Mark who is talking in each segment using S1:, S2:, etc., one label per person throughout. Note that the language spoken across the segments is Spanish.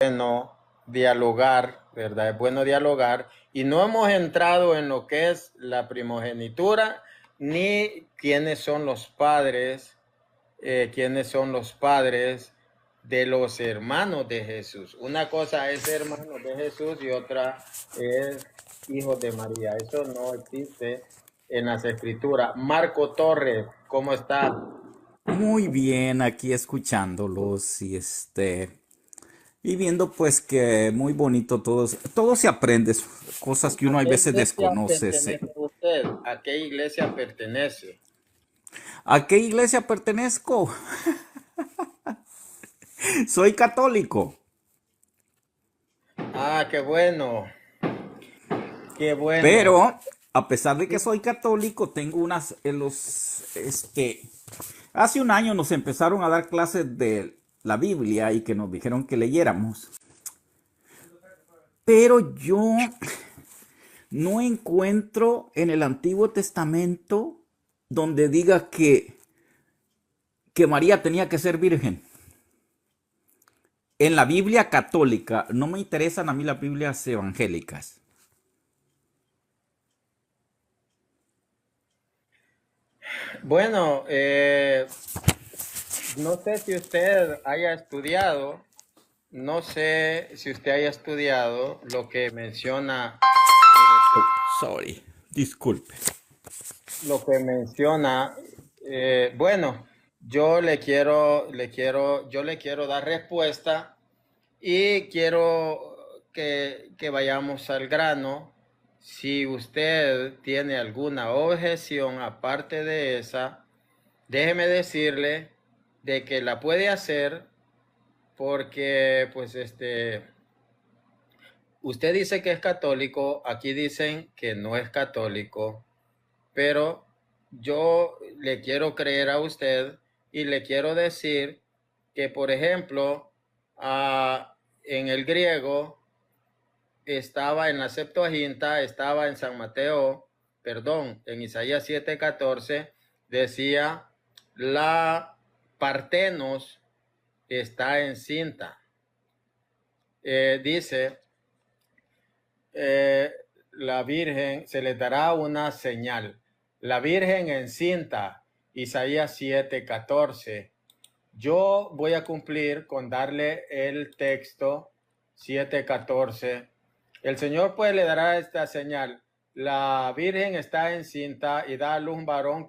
S1: bueno dialogar, ¿verdad? Es bueno dialogar y no hemos entrado en lo que es la primogenitura ni quiénes son los padres de los hermanos de Jesús. Una cosa es hermanos de Jesús y otra es hijos de María. Eso no existe en las escrituras. Marco Torres, ¿cómo está?
S2: Muy bien, aquí escuchándolos y viendo pues que muy bonito todo se aprende, cosas que
S1: ¿A
S2: uno a
S1: qué
S2: veces
S1: iglesia
S2: desconoce. Sí.
S1: pertenece usted? ¿A qué iglesia pertenece?
S2: ¿A qué iglesia pertenezco? Soy católico,
S1: Ah, qué bueno, qué bueno.
S2: pero a pesar de que soy católico, tengo hace un año nos empezaron a dar clases de la Biblia y que nos dijeron que leyéramos. Pero yo no encuentro en el Antiguo Testamento donde diga que María tenía que ser virgen. En la Biblia católica, no me interesan a mí las Biblias evangélicas.
S1: Bueno, no sé si usted haya estudiado, no sé si usted haya estudiado lo que menciona,
S2: Oh, sorry, disculpe.
S1: lo que menciona, bueno, yo le quiero dar respuesta y quiero que vayamos al grano. Si usted tiene alguna objeción aparte de esa, déjeme decirle de que la puede hacer porque pues usted dice que es católico, aquí dicen que no es católico, pero yo le quiero creer a usted y le quiero decir que, por ejemplo, en el griego estaba en la Septuaginta, estaba en San Mateo, perdón, en Isaías 7:14, decía, la Partenos está encinta. Dice, eh, la Virgen, se le dará una señal. La Virgen encinta, Isaías 7:14. Yo voy a cumplir con darle el texto 7:14. El Señor pues le dará esta señal. La Virgen está encinta y da a luz un varón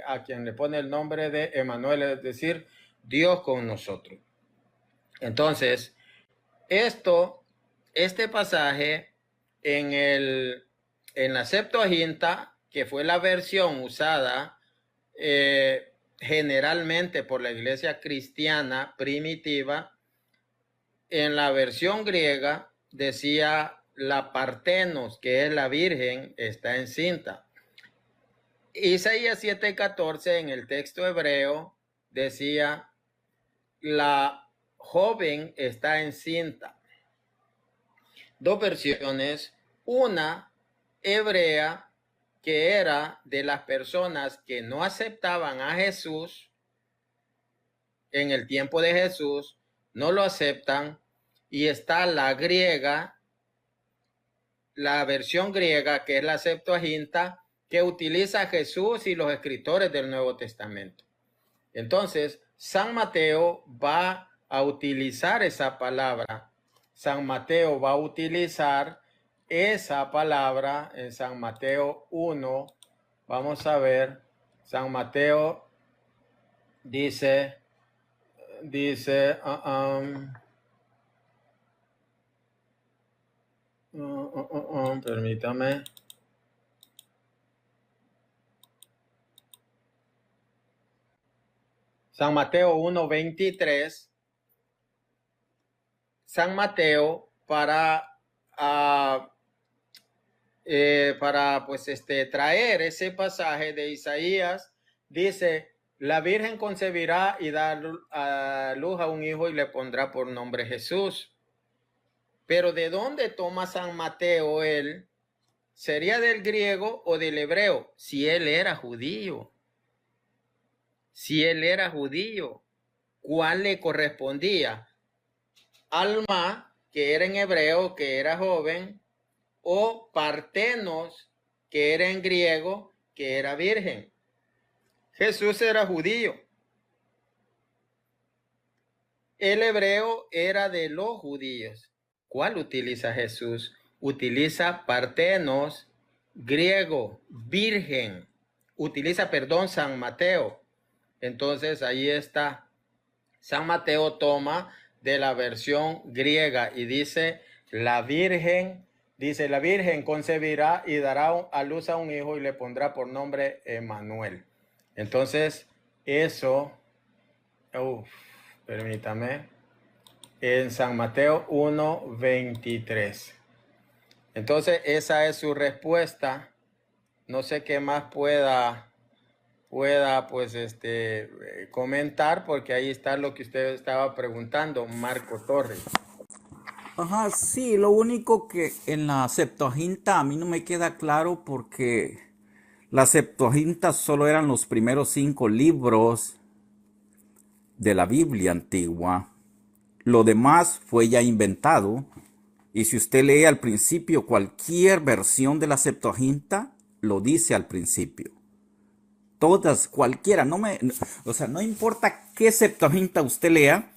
S1: a quien le pone el nombre de Emanuel, es decir, Dios con nosotros. Entonces, esto, este pasaje en la Septuaginta, que fue la versión usada generalmente por la iglesia cristiana primitiva, en la versión griega decía la Partenos, que es la Virgen, está encinta. Isaías 7:14 en el texto hebreo decía la joven está encinta. Dos versiones, una hebrea que era de las personas que no aceptaban a Jesús en el tiempo de Jesús, no lo aceptan, y está la griega, la versión griega que es la Septuaginta, que utiliza a Jesús y los escritores del Nuevo Testamento. Entonces, San Mateo va a utilizar esa palabra. San Mateo va a utilizar esa palabra en San Mateo 1. Vamos a ver. San Mateo dice, permítame. San Mateo 1:23. San Mateo para pues traer ese pasaje de Isaías, dice, la Virgen concebirá y da a luz a un hijo y le pondrá por nombre Jesús. Pero ¿de dónde toma San Mateo él? ¿Sería del griego o del hebreo? Si él era judío. Si él era judío, ¿cuál le correspondía? Alma, que era en hebreo, que era joven, o Partenos, que era en griego, que era virgen. Jesús era judío. El hebreo era de los judíos. ¿Cuál utiliza Jesús? Utiliza Partenos, griego, virgen. Utiliza, perdón, San Mateo. Entonces ahí está. San Mateo toma de la versión griega y dice, la Virgen concebirá y dará a luz a un hijo y le pondrá por nombre Emmanuel. Entonces, eso, permítame, en San Mateo 1:23. Entonces, esa es su respuesta. No sé qué más pueda pues comentar, porque ahí está lo que usted estaba preguntando, Marco Torres.
S2: Ajá, sí, lo único que en la Septuaginta a mí no me queda claro porque la Septuaginta solo eran los primeros 5 libros de la Biblia antigua. Lo demás fue ya inventado. Y si usted lee al principio cualquier versión de la Septuaginta, lo dice al principio. Todas, cualquiera, o sea, no importa qué Septuaginta usted lea,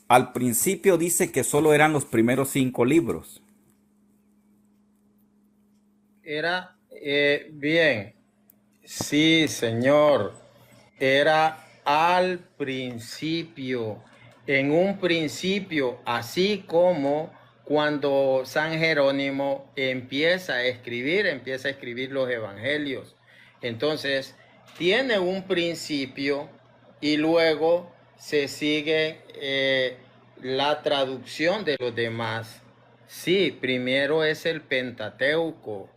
S2: al principio dice que solo eran los primeros 5 libros.
S1: Era, bien, sí, señor, era al principio, en un principio, así como cuando San Jerónimo empieza a escribir los evangelios. Entonces, tiene un principio y luego se sigue la traducción de los demás. Sí, primero es el Pentateuco,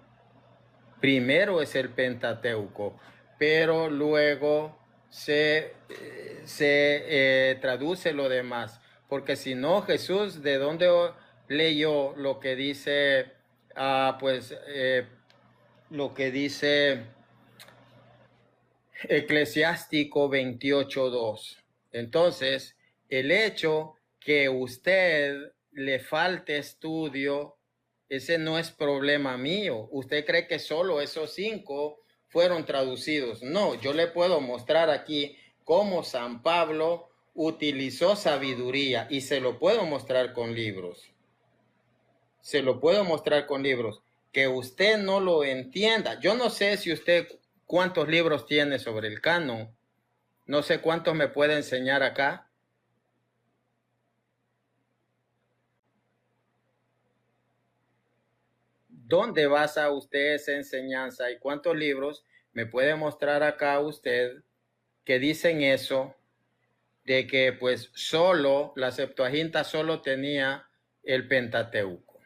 S1: pero luego se traduce lo demás, porque si no, Jesús, ¿de dónde leyó lo que dice, lo que dice Eclesiástico 28:2? Entonces, el hecho que usted le falte estudio, ese no es problema mío. ¿Usted cree que solo esos 5 fueron traducidos? No, yo le puedo mostrar aquí cómo San Pablo utilizó sabiduría y se lo puedo mostrar con libros. Que usted no lo entienda. Yo no sé si usted cuántos libros tiene sobre el canon. No sé cuántos me puede enseñar acá. ¿Dónde basa usted esa enseñanza y cuántos libros me puede mostrar acá usted que dicen eso, de que pues solo la Septuaginta solo tenía el Pentateuco?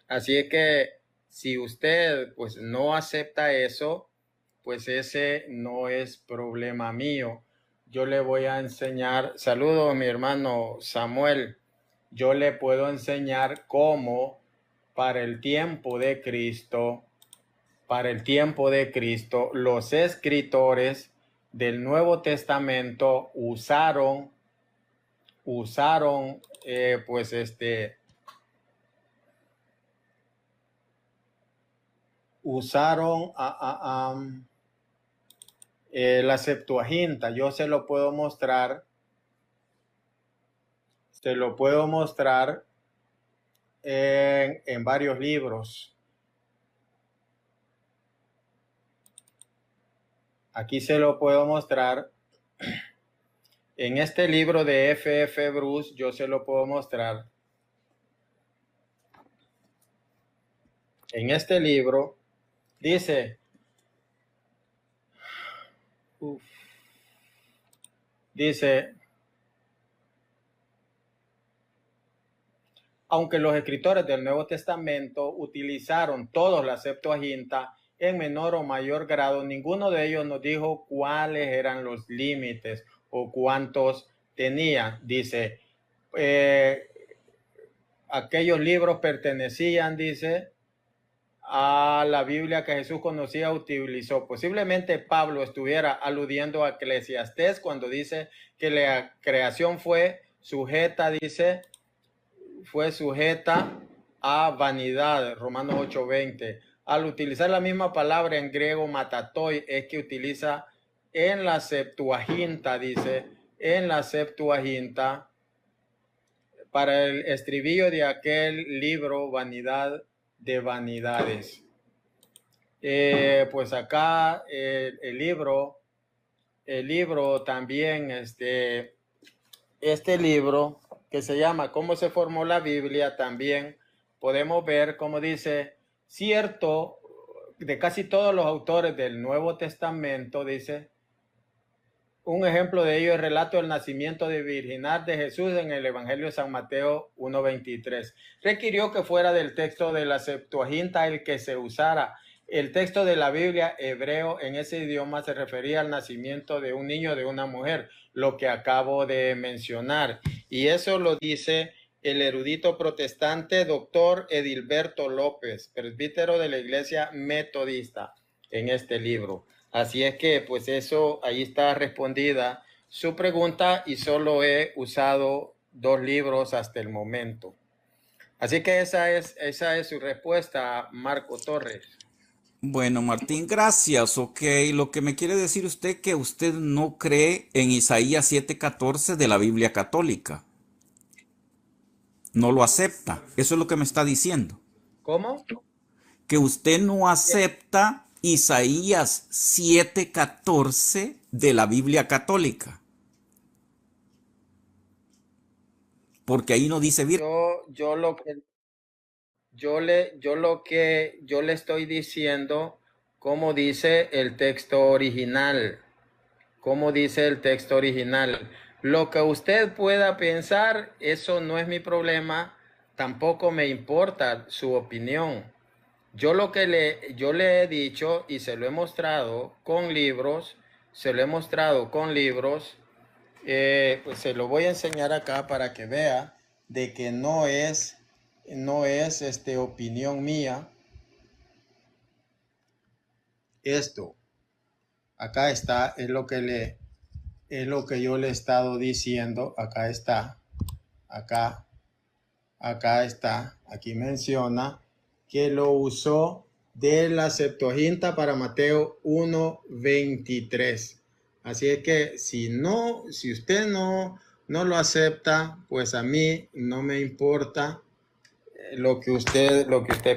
S1: Así es que si usted pues no acepta eso, pues ese no es problema mío. Yo le voy a enseñar, saludo a mi hermano Samuel, yo le puedo enseñar cómo para el tiempo de Cristo, los escritores del Nuevo Testamento usaron la Septuaginta. Yo se lo puedo mostrar. En varios libros. Aquí se lo puedo mostrar. En este libro de F.F. Bruce, yo se lo puedo mostrar. En este libro dice, aunque los escritores del Nuevo Testamento utilizaron todos la Septuaginta en menor o mayor grado, ninguno de ellos nos dijo cuáles eran los límites o cuántos tenía. Dice, aquellos libros pertenecían, dice, a la Biblia que Jesús conocía, utilizó. Posiblemente Pablo estuviera aludiendo a Eclesiastés cuando dice que la creación fue sujeta, dice, fue sujeta a vanidad, Romanos 8:20. Al utilizar la misma palabra en griego matatoi, es que utiliza en la Septuaginta, dice, en la Septuaginta, para el estribillo de aquel libro, Vanidad de Vanidades. Pues acá el libro también, este libro que se llama ¿Cómo se formó la Biblia? También podemos ver cómo dice, cierto, de casi todos los autores del Nuevo Testamento, dice, un ejemplo de ello es el relato del nacimiento de virginal de Jesús en el Evangelio de San Mateo 1:23. Requirió que fuera del texto de la Septuaginta el que se usara. El texto de la Biblia hebreo en ese idioma se refería al nacimiento de un niño de una mujer, lo que acabo de mencionar. Y eso lo dice el erudito protestante doctor Edilberto López, presbítero de la Iglesia Metodista, en este libro. Así es que, pues eso, ahí está respondida su pregunta y solo he usado 2 libros hasta el momento. Así que esa es su respuesta, Marco Torres.
S2: Bueno, Martín, gracias. Ok, lo que me quiere decir usted que usted no cree en Isaías 7:14 de la Biblia católica. No lo acepta. Eso es lo que me está diciendo.
S1: ¿Cómo?
S2: Que usted no acepta Isaías 7:14 de la Biblia católica. Porque ahí no dice virgen.
S1: Yo le estoy diciendo cómo dice el texto original. Cómo dice el texto original. Lo que usted pueda pensar, eso no es mi problema. Tampoco me importa su opinión. Yo le he dicho y se lo he mostrado con libros, pues se lo voy a enseñar acá para que vea de que no es opinión mía. Esto, acá está, es lo que yo le he estado diciendo. Acá está, acá está, aquí menciona que lo usó de la Septuaginta para Mateo 1:23. Así es que si usted no lo acepta, pues a mí no me importa lo que usted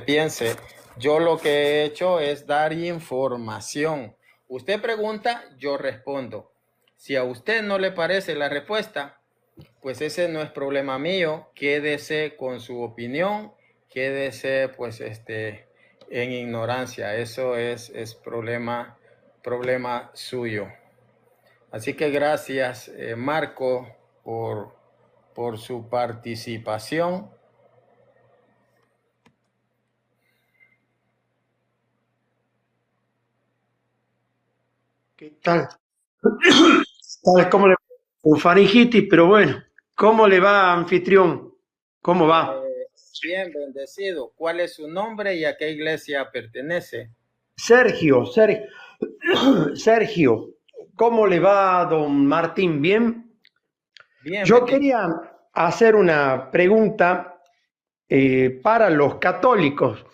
S1: piense. Yo lo que he hecho es dar información. Usted pregunta, yo respondo. Si a usted no le parece la respuesta, pues ese no es problema mío. Quédese con su opinión, quédese pues en ignorancia. Eso es problema suyo. Así que gracias, Marco, por su participación.
S3: ¿Qué tal? ¿Sabes cómo le con faringitis, pero bueno, ¿cómo le va, anfitrión? ¿Cómo va?
S1: Bien, bendecido. ¿Cuál es su nombre y a qué iglesia pertenece?
S3: Sergio, Sergio, ¿cómo le va, don Martín? ¿Bien?
S1: Bien,
S3: Yo
S1: bendecido.
S3: quería hacer una pregunta para los católicos.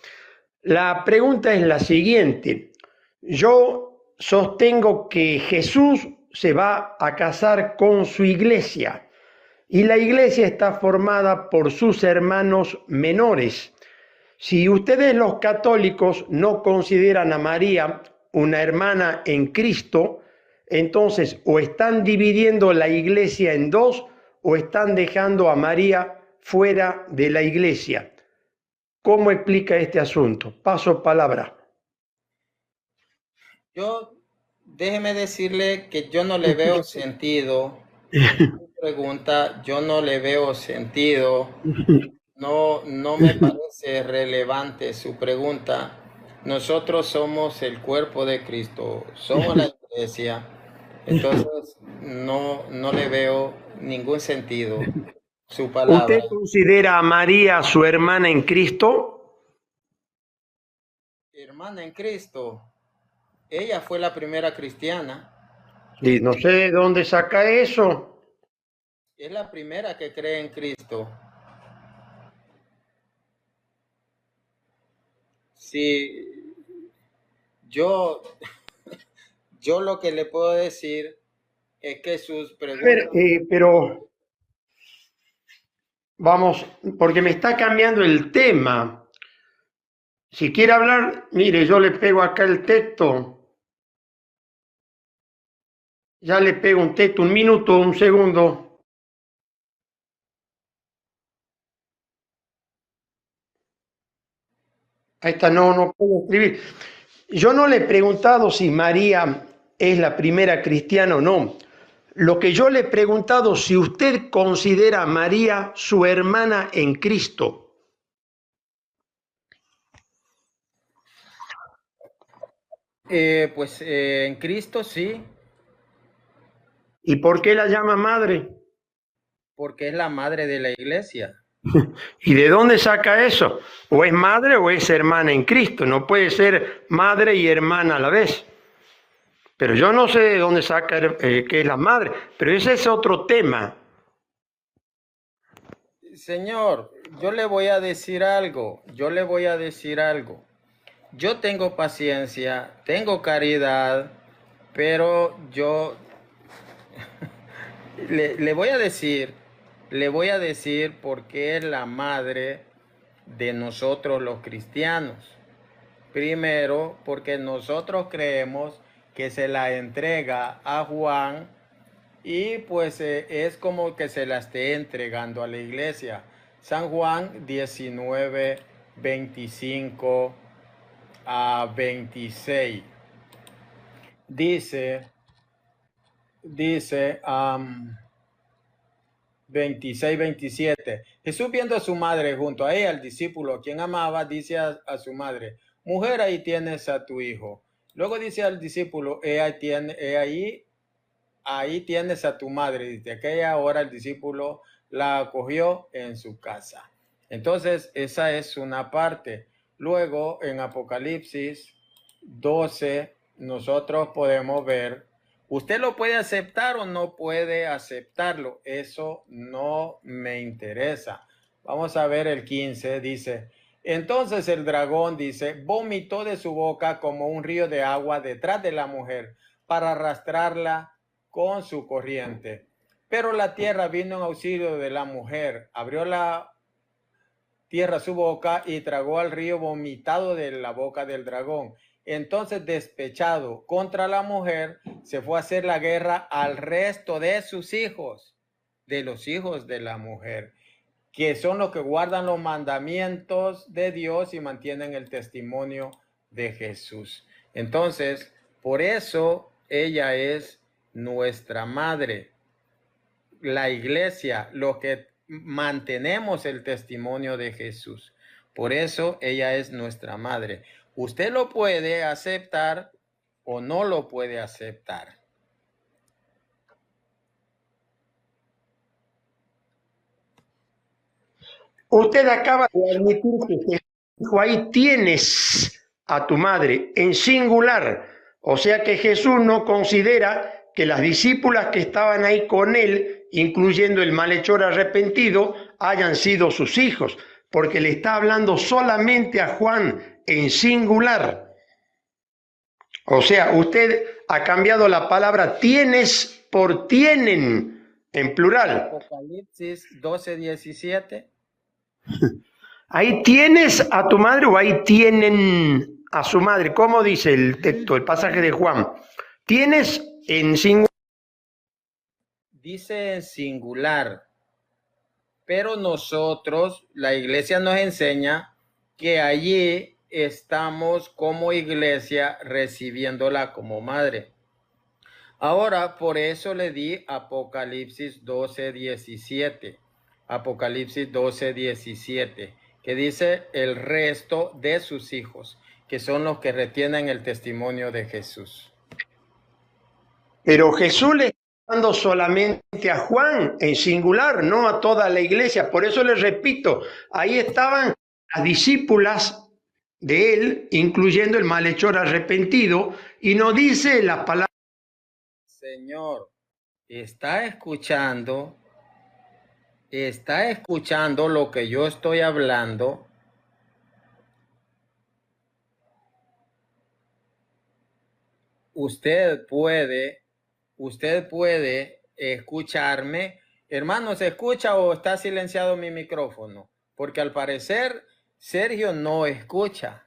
S3: La pregunta es la siguiente. Yo sostengo que Jesús se va a casar con su iglesia y la iglesia está formada por sus hermanos menores. Si ustedes los católicos no consideran a María una hermana en Cristo, entonces o están dividiendo la iglesia en dos o están dejando a María fuera de la iglesia. ¿Cómo explica este asunto? Paso palabra.
S1: Déjeme decirle que yo no le veo sentido. Pregunta, yo no le veo sentido. No me parece relevante su pregunta. Nosotros somos el cuerpo de Cristo, somos la iglesia. Entonces, no le veo ningún sentido su palabra.
S3: ¿Usted considera a María su hermana en Cristo?
S1: Hermana en Cristo, ella fue la primera cristiana.
S3: Y no sé de dónde saca eso.
S1: es la primera que cree en Cristo. Sí, yo, yo lo que le puedo decir es que sus
S3: A ver,
S1: preguntas...
S3: pero vamos, porque me está cambiando el tema. Si quiere hablar, mire, yo le pego acá el texto. Ya le pego un texto, un minuto, un segundo. Ahí está, no puedo escribir. Yo no le he preguntado si María es la primera cristiana o no. Lo que yo le he preguntado, si usted considera a María su hermana en Cristo.
S1: En Cristo sí,
S3: ¿Y por qué la llama madre?
S1: porque es la madre de la iglesia.
S3: ¿Y de dónde saca eso? O es madre o es hermana en Cristo. No puede ser madre y hermana a la vez. Pero yo no sé de dónde saca que es la madre. Pero ese es otro tema.
S1: Señor, yo le voy a decir algo, Yo tengo paciencia, tengo caridad, pero yo le voy a decir por qué es la madre de nosotros los cristianos. Primero, porque nosotros creemos que se la entrega a Juan y pues es como que se la esté entregando a la iglesia. San Juan 19, 25 a 26. Dice 26, 27. Jesús viendo a su madre junto a ella, al discípulo a quien amaba, dice a su madre, mujer, ahí tienes a tu hijo. Luego dice al discípulo, ahí tienes a tu madre. Desde aquella hora el discípulo la acogió en su casa. Entonces, esa es una parte. Luego, en Apocalipsis 12, nosotros podemos ver, usted lo puede aceptar o no puede aceptarlo. Eso no me interesa. Vamos a ver el 15, dice, entonces el dragón, dice, vomitó de su boca como un río de agua detrás de la mujer para arrastrarla con su corriente. Pero la tierra vino en auxilio de la mujer, abrió la tierra su boca y tragó al río vomitado de la boca del dragón. Entonces, despechado contra la mujer, se fue a hacer la guerra al resto de sus hijos, de los hijos de la mujer, que son los que guardan los mandamientos de Dios y mantienen el testimonio de Jesús. Entonces, por eso ella es nuestra madre, la iglesia, los que mantenemos el testimonio de Jesús. Por eso ella es nuestra madre. Usted lo puede aceptar o no lo puede aceptar.
S3: Usted acaba de admitir que Jesús dijo, ahí tienes a tu madre, en singular. O sea que Jesús no considera que las discípulas que estaban ahí con él, incluyendo el malhechor arrepentido, hayan sido sus hijos, porque le está hablando solamente a Juan en singular. O sea, usted ha cambiado la palabra tienes por tienen en plural.
S1: Apocalipsis 12, 17.
S3: Ahí tienes a tu madre o ahí tienen a su madre. ¿Cómo dice el texto, el pasaje de Juan? Tienes en singular.
S1: Dice en singular, pero nosotros, la iglesia nos enseña que allí estamos como iglesia recibiéndola como madre. Ahora, por eso le di Apocalipsis 12, 17. Apocalipsis 12, 17, que dice el resto de sus hijos, que son los que retienen el testimonio de Jesús.
S3: Pero Jesús le está dando solamente a Juan en singular, no a toda la iglesia. Por eso les repito, ahí estaban las discípulas de él, incluyendo el malhechor arrepentido, y no dice la palabra.
S1: Señor, está escuchando ¿Está escuchando lo que yo estoy hablando? Usted puede escucharme. Hermano, ¿se escucha o está silenciado mi micrófono? Porque al parecer Sergio no escucha.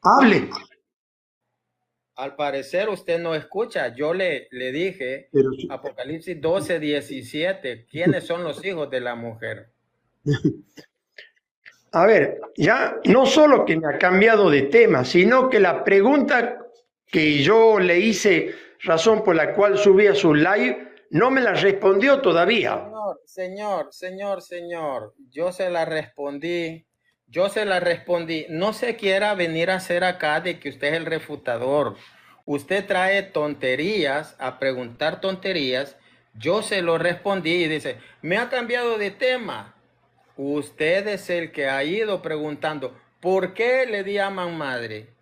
S3: Hable.
S1: Al parecer usted no escucha. Yo le dije,
S3: Pero,
S1: Apocalipsis 12:17, ¿quiénes son los hijos de la mujer?
S3: a ver, ya no solo que me ha cambiado de tema, sino que la pregunta que yo le hice, razón por la cual subí a su live, no me la respondió todavía.
S1: Señor, yo se la respondí. No se quiera venir a hacer acá de que usted es el refutador. Usted trae tonterías, a preguntar tonterías. Yo se lo respondí y dice, me ha cambiado de tema. Usted es el que ha ido preguntando, ¿por qué le llaman madre?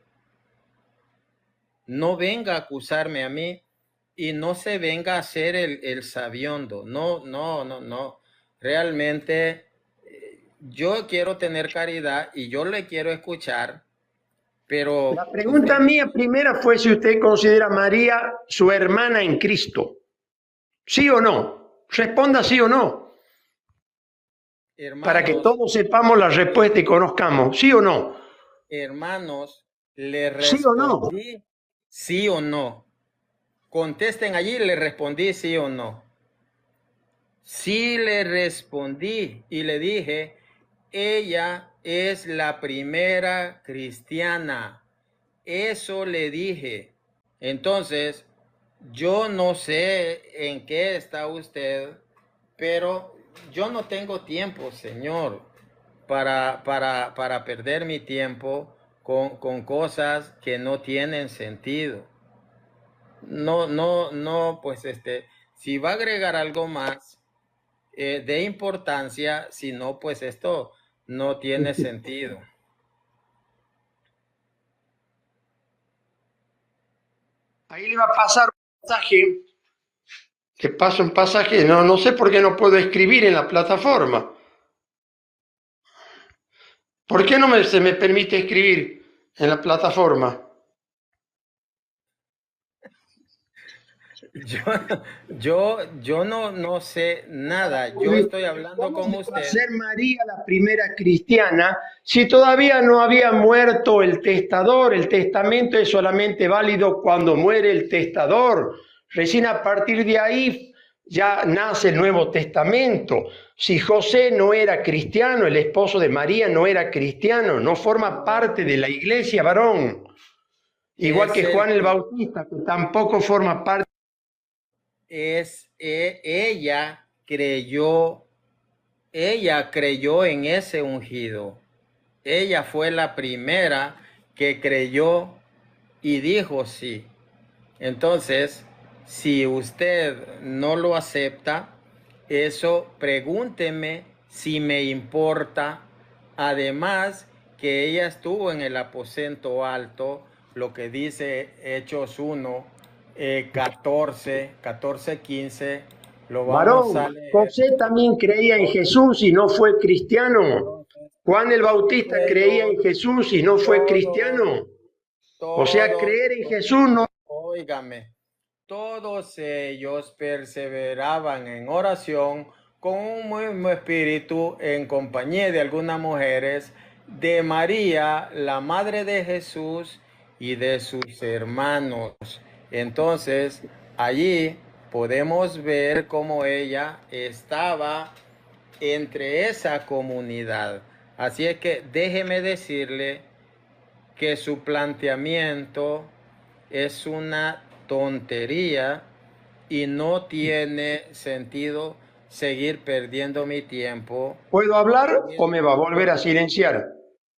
S1: No venga a acusarme a mí y no se venga a hacer el sabiondo. No. Realmente yo quiero tener caridad y yo le quiero escuchar, pero
S3: La pregunta mía primera fue si usted considera a María su hermana en Cristo. ¿Sí o no? Responda sí o no, para que
S1: hermanos,
S3: todos sepamos la respuesta y conozcamos. ¿Sí o no?
S1: hermanos, le
S3: ¿Sí o no?
S1: respondí sí o no. Contesten allí, le respondí sí o no. Sí le respondí y le dije, ella es la primera cristiana. Eso le dije. Entonces, yo no sé en qué está usted, pero yo no tengo tiempo, Señor, para perder mi tiempo con cosas que no tienen sentido. No, pues si va a agregar algo más de importancia, si no, pues esto no tiene sentido.
S3: Ahí le va a pasar un pasaje, que pasa un pasaje, no sé por qué no puedo escribir en la plataforma. ¿Por qué no se me permite escribir en la plataforma?
S1: Yo no sé nada. Yo estoy hablando
S3: ¿Cómo
S1: con
S3: se va a
S1: usted.
S3: ser María la primera cristiana si todavía no había muerto el testador? El testamento es solamente válido cuando muere el testador. Recién a partir de ahí ya nace el Nuevo Testamento. Si José no era cristiano, el esposo de María no era cristiano, no forma parte de la iglesia, varón. Igual que Juan el Bautista, que tampoco forma parte.
S1: Ella creyó en ese ungido. Ella fue la primera que creyó y dijo sí. Entonces, si usted no lo acepta, eso pregúnteme si me importa. Además, que ella estuvo en el aposento alto, lo que dice Hechos 1, 14, 15, lo vamos a
S3: Varón,
S1: leer.
S3: José también creía en Jesús y no fue cristiano. Juan el Bautista creía en Jesús y no fue cristiano. O sea, creer en Jesús no.
S1: Óigame, todos ellos perseveraban en oración con un mismo espíritu en compañía de algunas mujeres, de María, la madre de Jesús, y de sus hermanos. Entonces, allí podemos ver cómo ella estaba entre esa comunidad. Así es que déjeme decirle que su planteamiento es una tontería y no tiene sentido seguir perdiendo mi tiempo.
S3: ¿Puedo hablar o me va a volver a silenciar?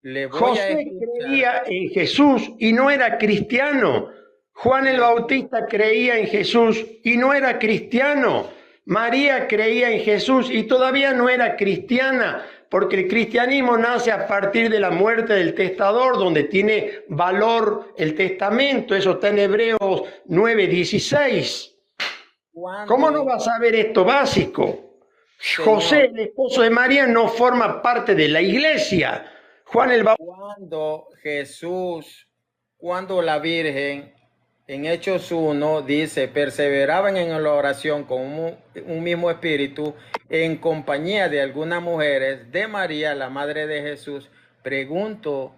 S1: Le voy a
S3: José
S1: escuchar.
S3: creía en Jesús y no era cristiano. Juan el Bautista creía en Jesús y no era cristiano. María creía en Jesús y todavía no era cristiana. porque el cristianismo nace a partir de la muerte del testador, donde tiene valor el testamento. Eso está en Hebreos 9:16. ¿Cómo no
S1: Cuando,
S3: vas a saber esto básico? José,
S1: Señor,
S3: el esposo de María, no forma parte de la iglesia. Juan el Bautista.
S1: cuando Jesús, cuando la Virgen en Hechos 1 dice, perseveraban en la oración con un mismo espíritu en compañía de algunas mujeres de María, la madre de Jesús, pregunto,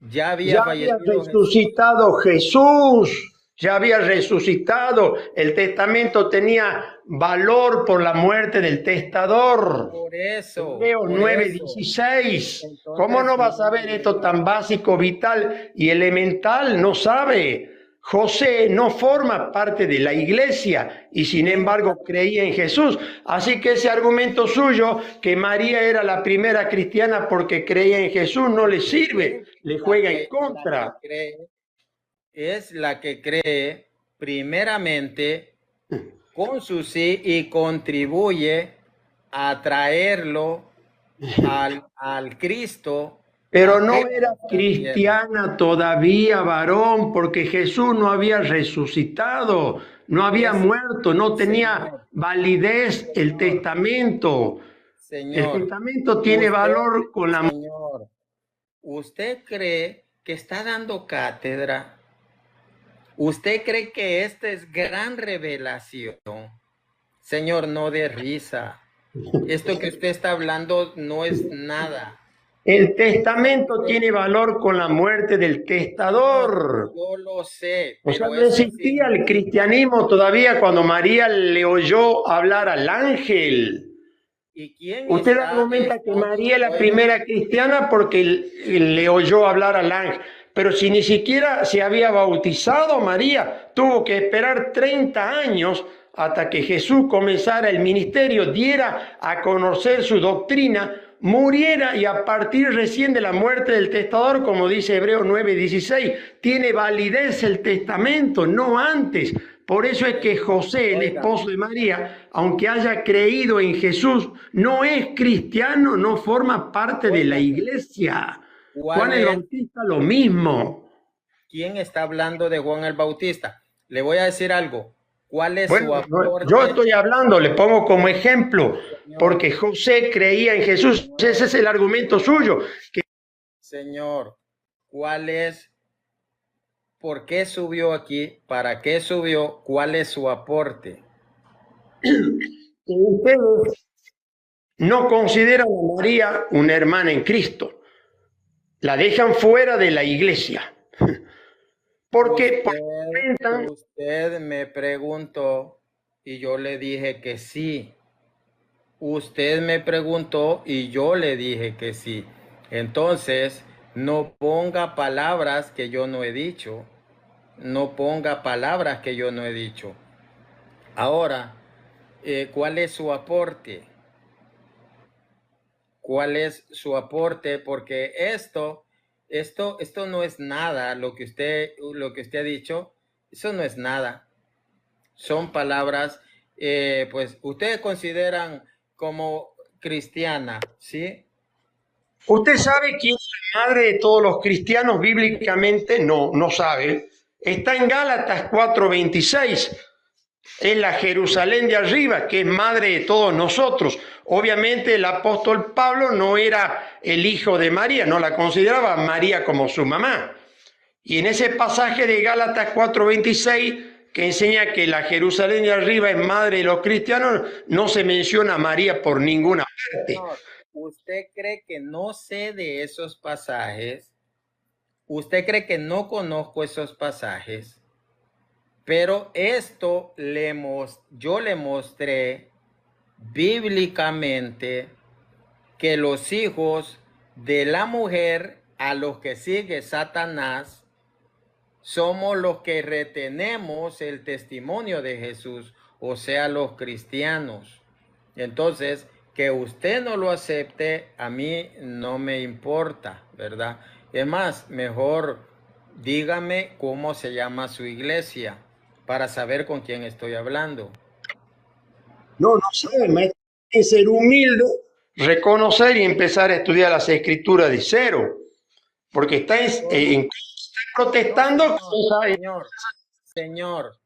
S1: ¿ya había
S3: Ya había
S1: fallecido Jesús?
S3: resucitado Jesús, ya había resucitado. El testamento tenía valor por la muerte del testador.
S1: Por eso,
S3: Hebreos
S1: por eso.
S3: 9:16. ¿Cómo
S1: Entonces,
S3: no va a saber esto tan básico, vital y elemental? No sabe. José no forma parte de la iglesia y sin
S1: ¿quién está,
S3: embargo creía en Jesús. Así que ese argumento suyo, que María era la primera cristiana porque creía en Jesús, no le sirve,
S1: es
S3: le juega en
S1: la que
S3: contra.
S1: cree, es la que cree primeramente con su sí y contribuye a traerlo al Cristo,
S3: Pero no
S1: aquel
S3: era
S1: que está en el cielo.
S3: cristiana todavía, varón, porque Jesús no había resucitado, no había
S1: Es,
S3: muerto, no tenía
S1: señor,
S3: validez el
S1: señor,
S3: testamento. El
S1: señor,
S3: testamento tiene
S1: usted,
S3: valor con la...
S1: señor, ¿usted cree que está dando cátedra? ¿Usted cree que esta es gran revelación? Señor, no de risa. Esto que usted está hablando no es nada.
S3: El testamento tiene valor con la muerte del
S1: Señor,
S3: testador.
S1: yo lo sé,
S3: O sea,
S1: pero
S3: no
S1: eso
S3: existía el
S1: significa.
S3: cristianismo todavía cuando María le oyó hablar al ángel.
S1: ¿Y quién
S3: Usted
S1: está,
S3: argumenta que María es la
S1: oiga,
S3: primera cristiana porque le oyó hablar al ángel, pero si ni siquiera se había bautizado María, tuvo que esperar 30 años hasta que Jesús comenzara el ministerio, diera a conocer su doctrina, muriera y a partir recién de la muerte del testador, como dice Hebreos 9:16, tiene validez el testamento, no antes. Por eso es que José, el
S1: oiga,
S3: esposo de María, aunque haya creído en Jesús, no es cristiano, no forma parte de la
S1: óigame,
S3: iglesia.
S1: ¿cuál
S3: Juan el
S1: es?
S3: Bautista lo mismo.
S1: ¿Quién está hablando de Juan el Bautista? Le voy a decir algo. ¿Cuál es
S3: Bueno,
S1: su
S3: yo
S1: aporte,
S3: estoy hablando, le pongo como ejemplo,
S1: señor?
S3: porque José creía en Jesús. Ese
S1: Señor,
S3: es el argumento suyo.
S1: señor, ¿cuál es? ¿Por qué subió aquí? ¿Para qué subió? ¿Cuál es su aporte?
S3: Que ustedes no consideran a María una hermana en Cristo. La dejan fuera de la iglesia. Porque
S1: Usted me preguntó y yo le dije que sí. Usted me preguntó y yo le dije que sí. Entonces, no ponga palabras que yo no he dicho. No ponga palabras que yo no he dicho. Ahora, ¿cuál es su aporte? ¿Cuál es su aporte? Porque esto no es nada, lo que usted ha dicho, eso no es nada. Son palabras, pues, ustedes consideran como cristiana, ¿sí?
S3: ¿usted sabe quién es la madre de todos los cristianos bíblicamente? No, no sabe. Está en Gálatas 4:26. Es la Jerusalén de arriba, que es madre de todos nosotros. Obviamente el apóstol Pablo no era el hijo de María, no la consideraba María como su mamá. Y en ese pasaje de Gálatas 4:26, que enseña que la Jerusalén de arriba es madre de los cristianos, no se menciona a María por ninguna parte.
S1: Señor, ¿usted cree que no sé de esos pasajes? ¿Usted cree que no conozco esos pasajes? Pero yo le mostré bíblicamente que los hijos de la mujer a los que sigue Satanás somos los que retenemos el testimonio de Jesús, o sea, los cristianos. Entonces, que usted no lo acepte, a mí no me importa, ¿verdad? Es más, mejor dígame cómo se llama su iglesia para saber con quién estoy hablando.
S3: No, no sabe, maestro. Hay que ser humilde reconocer y empezar a estudiar las escrituras de cero, porque está protestando.
S1: Señor, señor,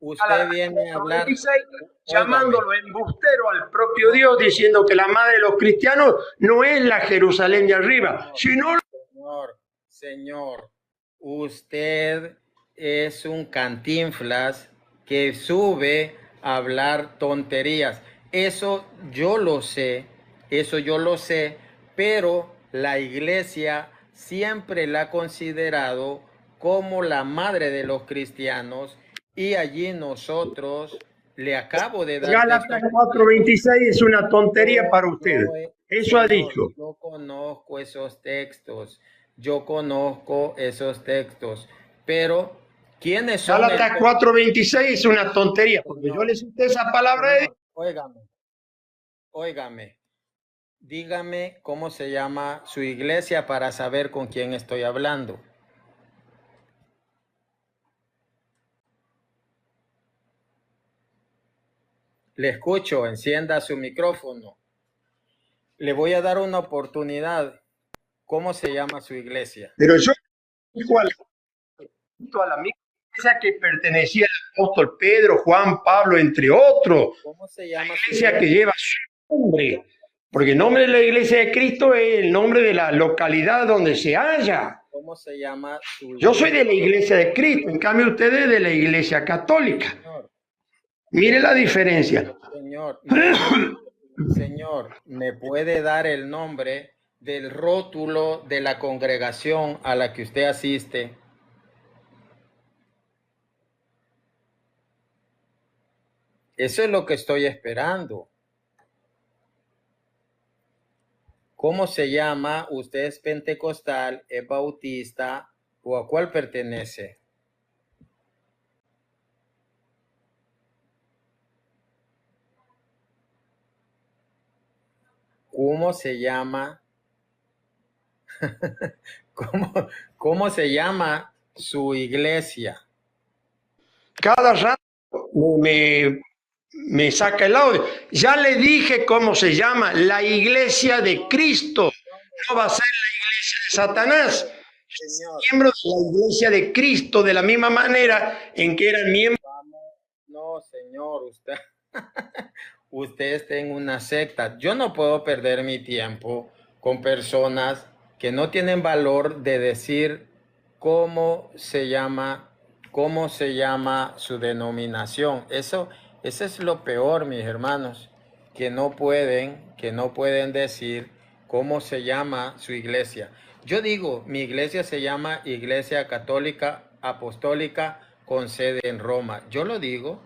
S1: usted viene a hablar,
S3: 26,
S1: óigame,
S3: llamándolo embustero al propio Dios, diciendo que la madre de los cristianos no es la Jerusalén de arriba, sino...
S1: señor, usted es un cantinflas que sube a hablar tonterías. Eso yo lo sé, pero la iglesia siempre la ha considerado como la madre de los cristianos y allí nosotros le acabo de dar
S3: Gálatas
S1: textos.
S3: 4:26 es una tontería para usted. Eso ha
S1: Señor,
S3: dicho.
S1: yo conozco esos textos, yo conozco esos textos, pero ¿quiénes son
S3: Gálatas 4:26 es una tontería, porque yo le cité esa palabra de Dios.
S1: Óigame, dígame cómo se llama su iglesia para saber con quién estoy hablando. Le escucho, encienda su micrófono. Le voy a dar una oportunidad. ¿Cómo se llama su iglesia?
S3: Pero yo digo a la misma iglesia que pertenecía al apóstol Pedro, Juan, Pablo, entre otros.
S1: ¿Cómo se llama su
S3: Iglesia que lleva su nombre, porque el nombre de la iglesia de Cristo es el nombre de la localidad donde se halla.
S1: ¿Cómo se llama su iglesia?
S3: Yo soy de la iglesia de Cristo, en cambio ustedes de la iglesia católica.
S1: Señor,
S3: mire la diferencia.
S1: Señor, ¿me puede dar el nombre del rótulo de la congregación a la que usted asiste? Eso es lo que estoy esperando. ¿Cómo se llama? ¿Usted es pentecostal, es bautista o a cuál pertenece? ¿Cómo se llama? ¿Cómo se llama su iglesia?
S3: Cada rato me saca el audio. Ya le dije cómo se llama, la iglesia de Cristo. No va a ser la iglesia de Satanás.
S1: Señor,
S3: Miembros de la iglesia de Cristo, de la misma manera en que eran miembros.
S1: no, señor, usted está en una secta. Yo no puedo perder mi tiempo con personas que no tienen valor de decir cómo se llama su denominación. Eso es lo peor, mis hermanos, que no pueden decir cómo se llama su iglesia. Yo digo, mi iglesia se llama Iglesia Católica Apostólica con sede en Roma. Yo lo digo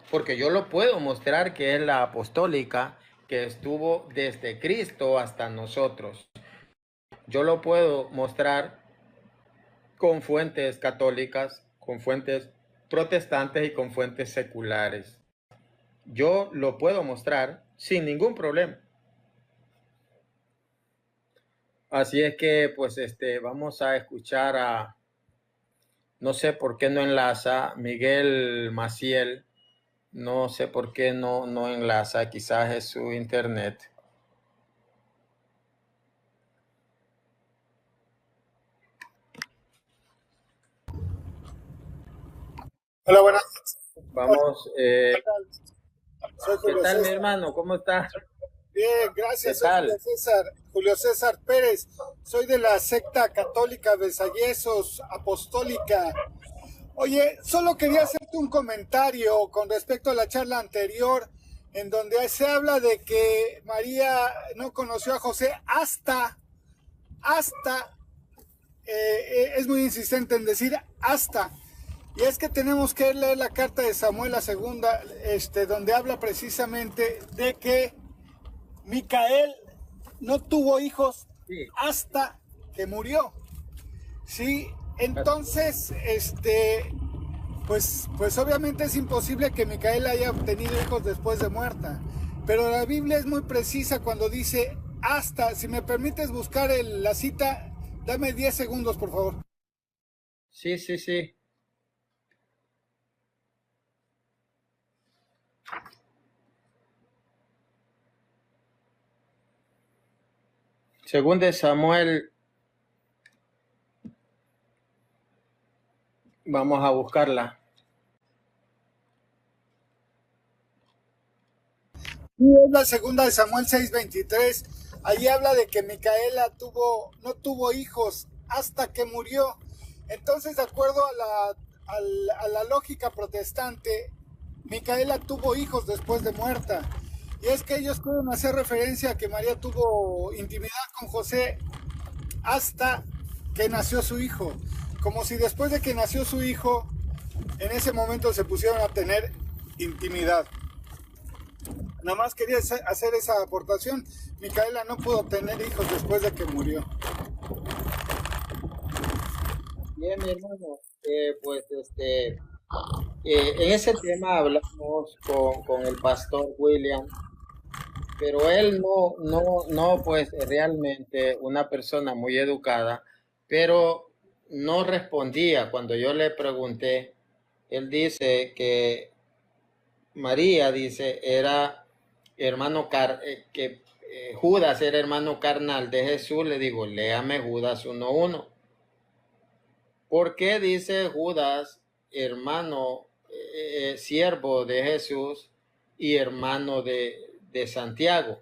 S1: porque yo lo puedo mostrar que es la apostólica que estuvo desde Cristo hasta nosotros. Yo lo puedo mostrar con fuentes católicas, con fuentes protestantes y con fuentes seculares. Yo lo puedo mostrar sin ningún problema. Así es que, pues, vamos a escuchar a, no sé por qué no enlaza, Miguel Maciel. No sé por qué no enlaza, quizás es su internet.
S4: Hola, buenas noches.
S1: Vamos,
S4: ¿Qué tal? Soy
S1: ¿qué
S4: Julio
S1: tal, mi
S4: César.
S1: hermano? ¿Cómo está?
S4: Bien,
S1: ¿Qué
S4: gracias. Soy
S1: tal?
S4: Julio César Pérez. Soy de la secta católica Besayesos Apostólica. Oye, solo quería hacerte un comentario con respecto a la charla anterior, en donde se habla de que María no conoció a José hasta, es muy insistente en decir hasta. Y es que tenemos que leer la carta de Samuel la segunda, donde habla precisamente de que Micael no tuvo hijos
S1: Sí.
S4: hasta que murió. Sí, entonces, pues obviamente es imposible que Micael haya tenido hijos después de muerta. Pero la Biblia es muy precisa cuando dice hasta. Si me permites buscar la cita, dame 10 segundos, por favor.
S1: Sí, sí, sí. Según de Samuel, vamos a buscarla.
S4: Y es la segunda de Samuel 6:23. Allí habla de que Micaela no tuvo hijos hasta que murió. Entonces, de acuerdo a la lógica protestante, Micaela tuvo hijos después de muerta. Y es que ellos pueden hacer referencia a que María tuvo intimidad con José hasta que nació su hijo. Como si después de que nació su hijo, en ese momento se pusieron a tener intimidad. Nada más quería hacer esa aportación. Micaela no pudo tener hijos después de que murió.
S1: Bien, mi hermano, pues en ese tema hablamos con el pastor William, pero él no, pues realmente una persona muy educada, pero no respondía cuando yo le pregunté. Él dice que María, dice, era Judas era hermano carnal de Jesús. Le digo, léame Judas 1:1. ¿Por qué dice Judas, hermano, siervo de Jesús y hermano de Santiago?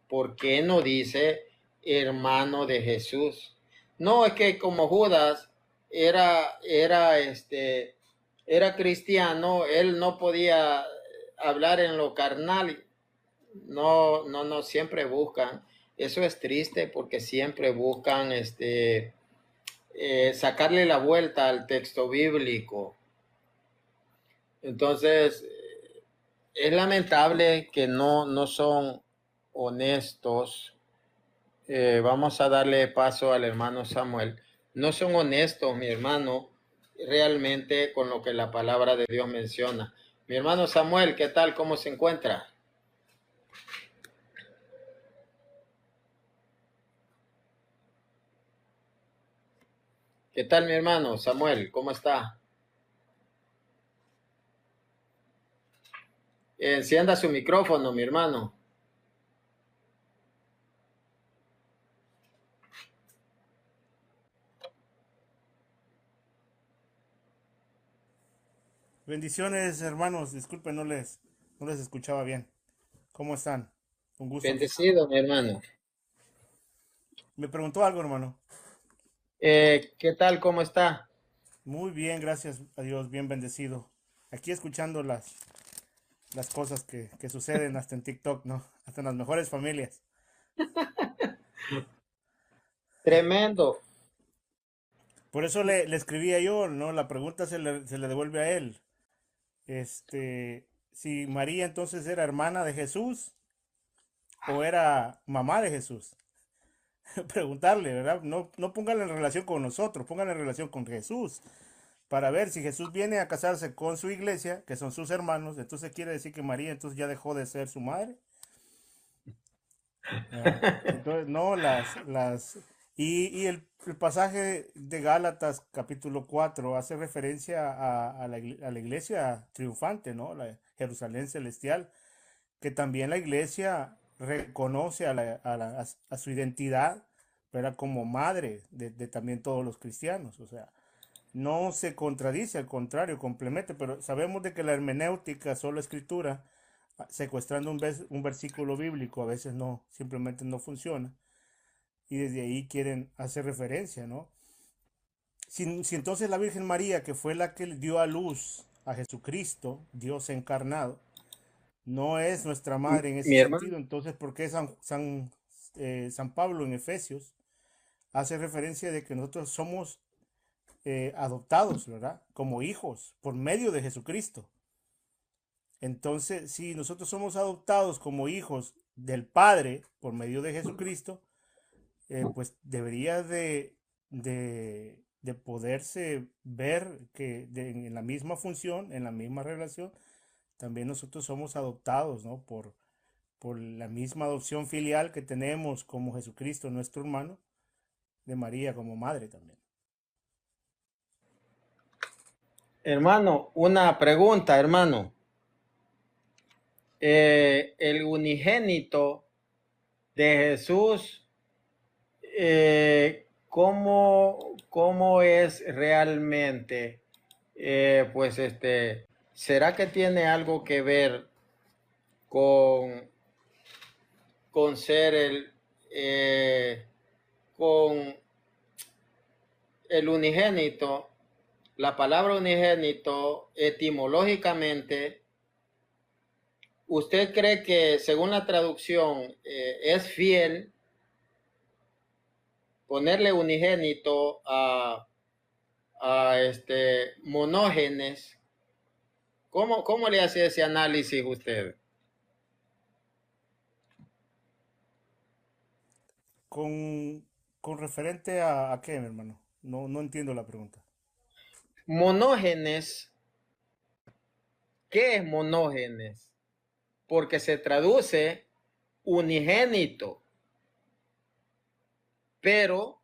S1: ¿Por qué no dice hermano de Jesús? No, es que como Judas era cristiano, él no podía hablar en lo carnal. No, siempre buscan. Eso es triste porque siempre buscan sacarle la vuelta al texto bíblico. Entonces, es lamentable que no son honestos. Vamos a darle paso al hermano Samuel. No son honestos, mi hermano, realmente con lo que la palabra de Dios menciona. Mi hermano Samuel, ¿qué tal? ¿Cómo se encuentra? ¿Qué tal, mi hermano Samuel? ¿Cómo está? Encienda su micrófono, mi hermano.
S5: Bendiciones, hermanos. Disculpen, no les escuchaba bien. ¿Cómo están? Un gusto.
S1: Bendecido, mi hermano.
S5: Me preguntó algo, hermano.
S1: ¿Qué tal? ¿Cómo está?
S5: Muy bien, gracias a Dios, bien bendecido. Aquí escuchando las cosas que suceden hasta en TikTok, ¿no? Hasta en las mejores familias.
S1: Tremendo.
S5: Por eso le escribía yo, ¿no? La pregunta se le devuelve a él. Si María entonces era hermana de Jesús o era mamá de Jesús. Preguntarle, ¿verdad? No pónganla en relación con nosotros, pónganla en relación con Jesús. Para ver si Jesús viene a casarse con su iglesia, que son sus hermanos, entonces quiere decir que María entonces ya dejó de ser su madre. Entonces, no, y el pasaje de Gálatas capítulo 4 hace referencia a la iglesia triunfante, ¿no? La Jerusalén celestial, que también la iglesia reconoce a su identidad, pero como madre de también todos los cristianos, o sea, no se contradice, al contrario, complementa, pero sabemos de que la hermenéutica, solo escritura, secuestrando un versículo bíblico, a veces simplemente no funciona, y desde ahí quieren hacer referencia, ¿no? Si entonces la Virgen María, que fue la que dio a luz a Jesucristo, Dios encarnado, no es nuestra madre en ese
S1: Mi hermano.
S5: sentido, entonces, ¿por qué San Pablo en Efesios hace referencia de que nosotros somos adoptados, ¿verdad? Como hijos por medio de Jesucristo? Entonces, si nosotros somos adoptados como hijos del Padre por medio de Jesucristo, pues debería de poderse ver que en la misma función, en la misma relación, también nosotros somos adoptados, ¿no? Por la misma adopción filial que tenemos como Jesucristo, nuestro hermano, de María como madre también.
S1: Hermano, una pregunta, hermano. El unigénito de Jesús ¿Cómo es realmente? Pues ¿será que tiene algo que ver con, con ser con el unigénito? La palabra unigénito, etimológicamente, ¿usted cree que según la traducción es fiel ponerle unigénito a monógenes? ¿Cómo le hace ese análisis usted?
S5: Con, con referente a qué, mi hermano. No, no entiendo la pregunta.
S1: Monógenes, ¿qué es monógenes? Porque se traduce unigénito, pero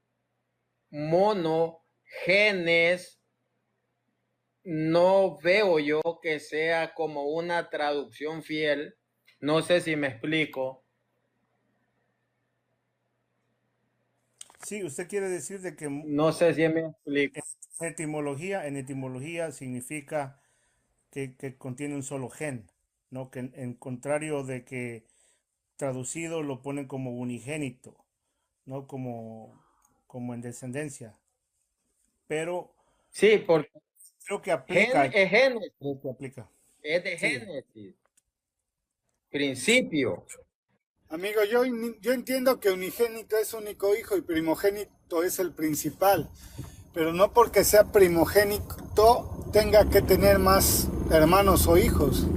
S1: monogenes no veo yo que sea como una traducción fiel. No sé si me explico.
S5: Sí, usted quiere decir de que
S1: No sé si me explico.
S5: en etimología significa que contiene un solo gen, ¿no? Que en contrario de que traducido lo ponen como unigénito, ¿no? Como en descendencia. Pero
S1: Sí, porque
S5: creo que aplica,
S1: es Génesis,
S5: creo que aplica.
S1: es de
S5: Sí,
S1: Génesis, principio.
S4: Amigo, yo entiendo que unigénito es único hijo y primogénito es el principal, pero no porque sea primogénito tenga que tener más hermanos o hijos.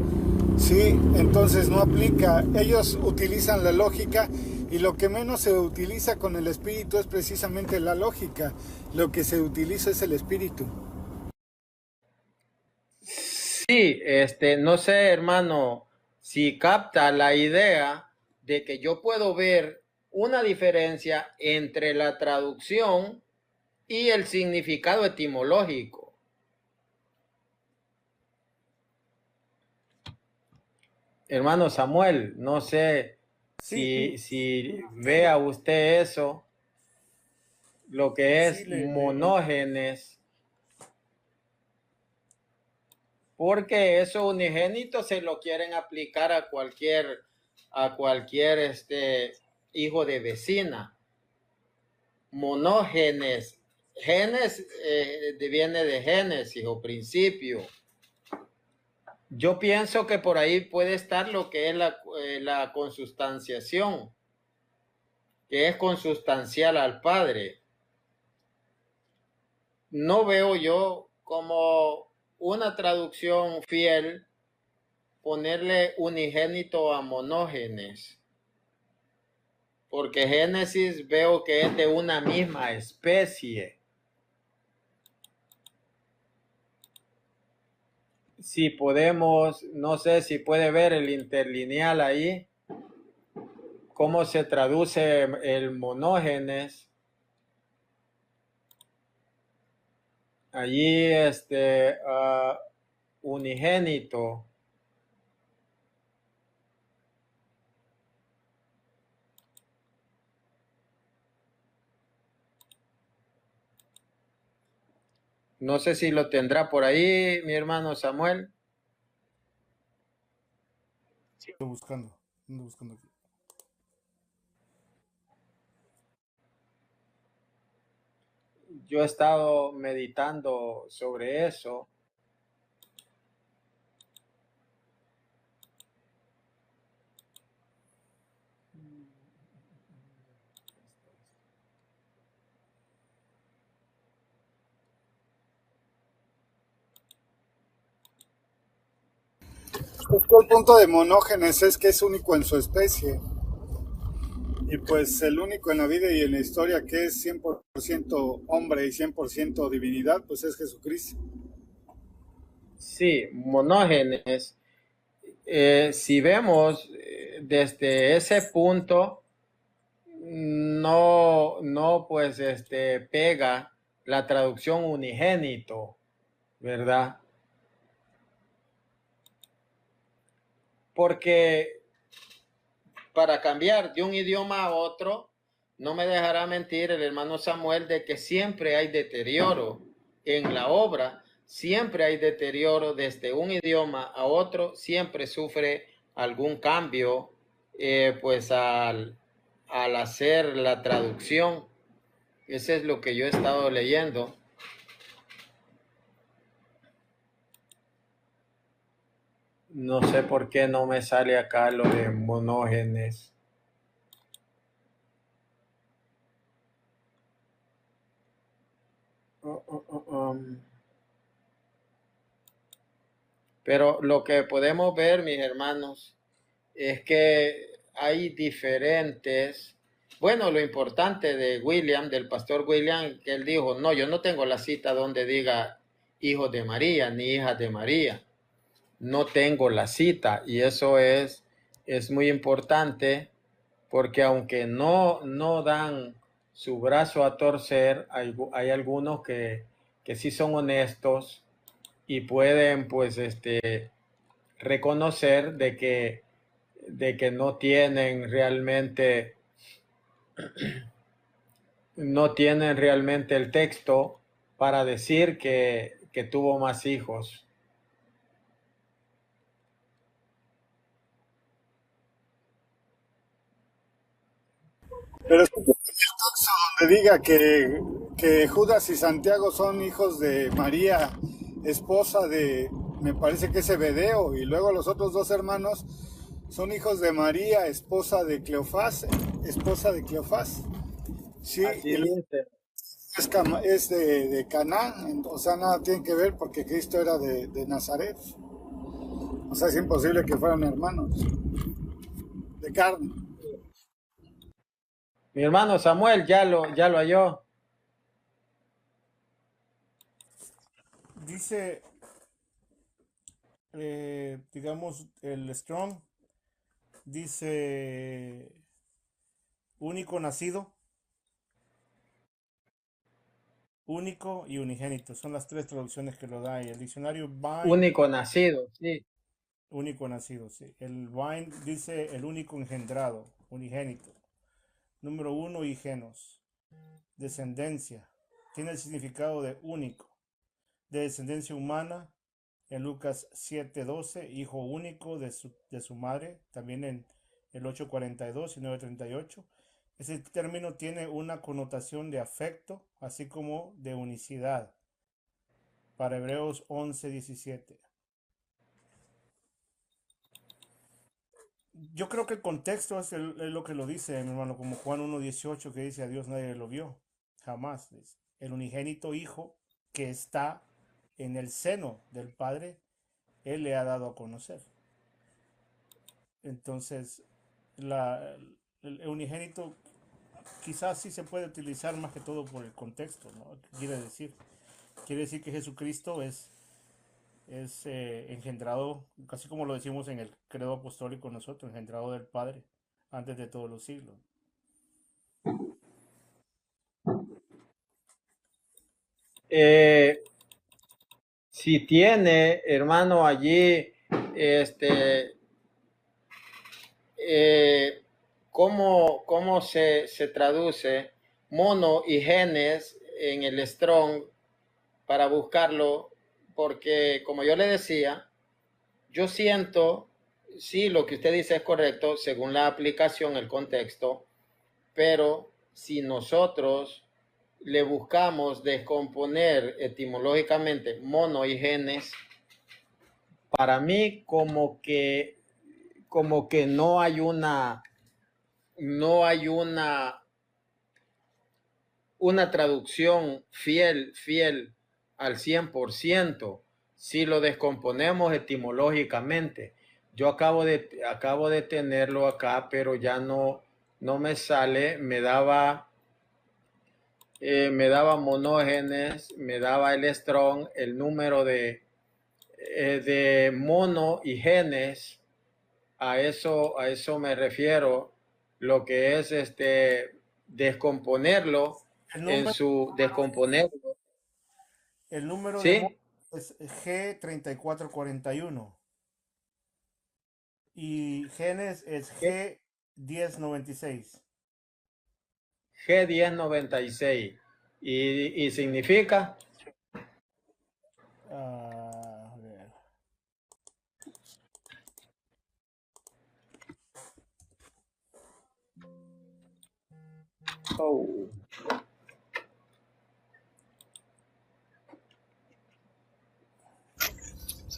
S4: Sí, entonces no aplica. Ellos utilizan la lógica y lo que menos se utiliza con el espíritu es precisamente la lógica. Lo que se utiliza es el espíritu.
S1: Sí, no sé, hermano, si capta la idea de que yo puedo ver una diferencia entre la traducción y el significado etimológico. Hermano Samuel, no sé
S5: sí,
S1: si vea usted eso, lo que
S5: sí,
S1: es monógenes, porque eso unigénito se lo quieren aplicar a cualquier hijo de vecina. Monógenes, genes viene de génesis o principio. Yo pienso que por ahí puede estar lo que es la consustanciación, que es consustancial al Padre. No veo yo como una traducción fiel ponerle unigénito a monógenes, porque Génesis veo que es de una misma especie. Si podemos, no sé si puede ver el interlineal ahí, cómo se traduce el monógenes. Allí unigénito. No sé si lo tendrá por ahí mi hermano Samuel.
S5: ando buscando, ando buscando aquí.
S1: Yo he estado meditando sobre eso.
S4: El punto de monógenes es que es único en su especie. Y pues el único en la vida y en la historia que es 100% hombre y 100% divinidad, pues es Jesucristo.
S1: Sí, monógenes. Si vemos desde ese punto, no, pues pega la traducción unigénito, ¿verdad? Porque para cambiar de un idioma a otro, no me dejará mentir el hermano Samuel de que siempre hay deterioro en la obra, siempre hay deterioro desde un idioma a otro, siempre sufre algún cambio, pues al hacer la traducción. Eso es lo que yo he estado leyendo. No sé por qué no me sale acá lo de monógenes. Pero lo que podemos ver, mis hermanos, es que hay diferentes. Bueno, lo importante de William, del pastor William, que él dijo, no, yo no tengo la cita donde diga hijos de María ni hijas de María. No tengo la cita y eso es muy importante porque aunque no dan su brazo a torcer, hay algunos que sí son honestos y pueden pues reconocer de que no tienen realmente el texto para decir que tuvo más hijos.
S4: Pero donde diga que Judas y Santiago son hijos de María, esposa de, me parece que es Zebedeo, y luego los otros dos hermanos son hijos de María, esposa de Cleofás, Sí,
S1: Así
S4: y luego
S1: dice.
S4: es de Canaán, o sea, nada tiene que ver porque Cristo era de Nazaret. O sea, es imposible que fueran hermanos de carne.
S1: Mi hermano Samuel ya lo halló.
S5: Dice, digamos, el Strong, dice único nacido, único y unigénito. Son las tres traducciones que lo da. Y el diccionario Vine,
S1: Único nacido, sí.
S5: único nacido, sí. El Vine dice el único engendrado, unigénito. Número uno, y genos. Descendencia. Tiene el significado de único. De descendencia humana. En Lucas 7:12, hijo único de su madre. También en el 8:42 y 9:38. Ese término tiene una connotación de afecto, así como de unicidad, para Hebreos 11:17. Yo creo que el contexto es lo que lo dice, mi hermano, como Juan 1:18, que dice: a Dios nadie lo vio, jamás. Dice. El unigénito Hijo que está en el seno del Padre, Él le ha dado a conocer. Entonces, la, el unigénito quizás sí se puede utilizar más que todo por el contexto, ¿no? Quiere decir que Jesucristo es engendrado, casi como lo decimos en el credo apostólico nosotros, engendrado del Padre antes de todos los siglos.
S1: Eh, si tiene, hermano, allí, este, eh, ¿cómo se traduce mono y genes en el Strong para buscarlo? Porque, como yo le decía, yo siento, sí, lo que usted dice es correcto, según la aplicación, el contexto, pero si nosotros le buscamos descomponer etimológicamente mono y genes, para mí como que no hay una traducción fiel al 100% si lo descomponemos etimológicamente. Yo acabo de tenerlo acá, pero ya no me sale. Me daba monógenes, me daba el Strong, el número de mono y genes. A eso me refiero, lo que es descomponerlo
S5: El
S1: en
S5: número,
S1: su descomponerlo,
S5: el número de
S1: ¿sí?
S5: es G3441 y genes es G1096.
S1: G1096. Y significa,
S5: A ver.
S1: oh,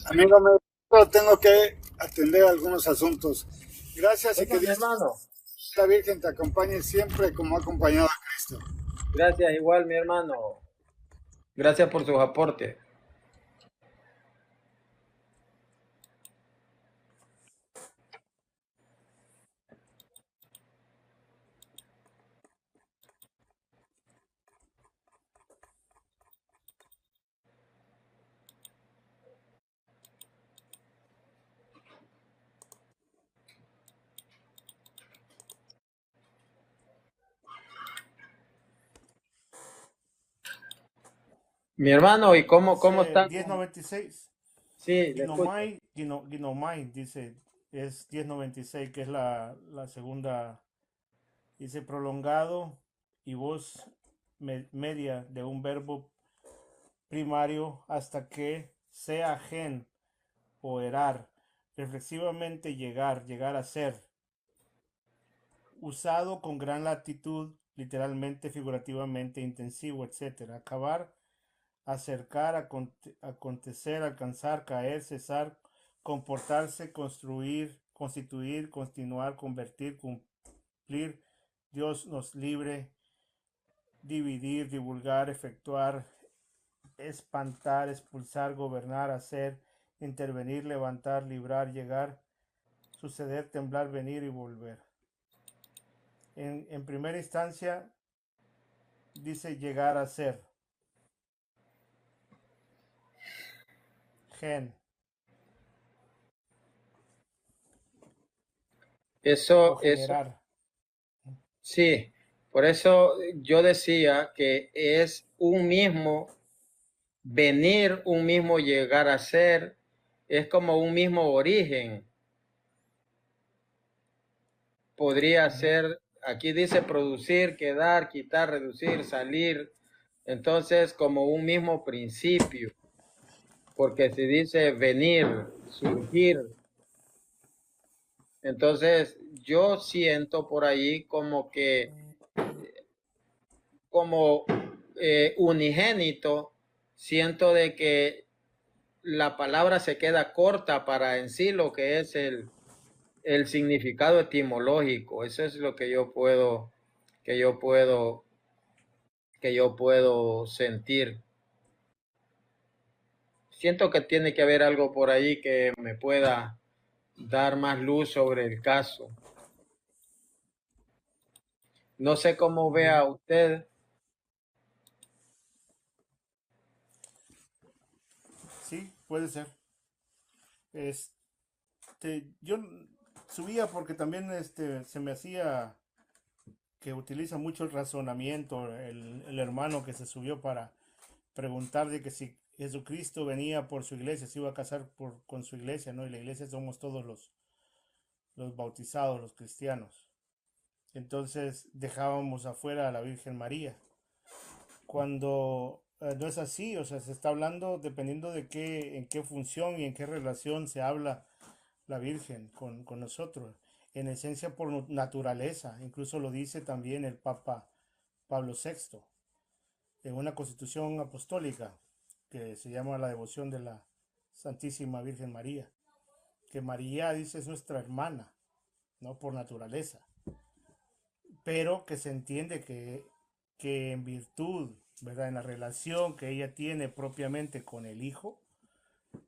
S4: Amigo, tengo que atender algunos asuntos. Gracias y
S1: oiga,
S4: que
S1: mi
S4: Dios,
S1: hermano,
S4: la Virgen, te acompañe siempre como ha acompañado a Cristo.
S1: gracias igual, mi hermano. Gracias por sus aportes. Mi hermano, ¿y cómo
S5: Dice
S1: está?
S5: 1096.
S1: Sí, le escucho.
S5: Ginomai, dice, es 1096, que es la segunda, dice prolongado y voz media de un verbo primario hasta que sea gen o erar, reflexivamente llegar a ser, usado con gran latitud, literalmente, figurativamente, intensivo, etc. Acabar, acercar, acontecer, alcanzar, caer, cesar, comportarse, construir, constituir, continuar, convertir, cumplir. Dios nos libre, dividir, divulgar, efectuar, espantar, expulsar, gobernar, hacer, intervenir, levantar, librar, llegar, suceder, temblar, venir y volver. En primera instancia dice llegar a ser. Gen. O
S1: Eso,
S5: generar.
S1: sí. Por eso yo decía que es un mismo venir, un mismo llegar a ser, es como un mismo origen. Podría ser, aquí dice producir, quedar, quitar, reducir, salir. Entonces, como un mismo principio, porque si dice venir, surgir, entonces yo siento por ahí como unigénito, siento de que la palabra se queda corta para en sí lo que es el significado etimológico. Eso es lo que yo puedo, que yo puedo sentir. Siento que tiene que haber algo por ahí que me pueda dar más luz sobre el caso. No sé cómo vea usted.
S5: Sí, puede ser. Yo subía porque también se me hacía que utiliza mucho el razonamiento, el hermano que se subió para preguntar de que si Jesucristo venía por su iglesia, se iba a casar con su iglesia, ¿no? Y la iglesia somos todos los bautizados, los cristianos. Entonces dejábamos afuera a la Virgen María. Cuando no es así, o sea, se está hablando dependiendo de en qué función y en qué relación se habla la Virgen con nosotros. En esencia por naturaleza, incluso lo dice también el Papa Pablo VI en una constitución apostólica que se llama la devoción de la Santísima Virgen María, que María dice es nuestra hermana, no por naturaleza, pero que se entiende que en virtud, ¿verdad? En la relación que ella tiene propiamente con el Hijo,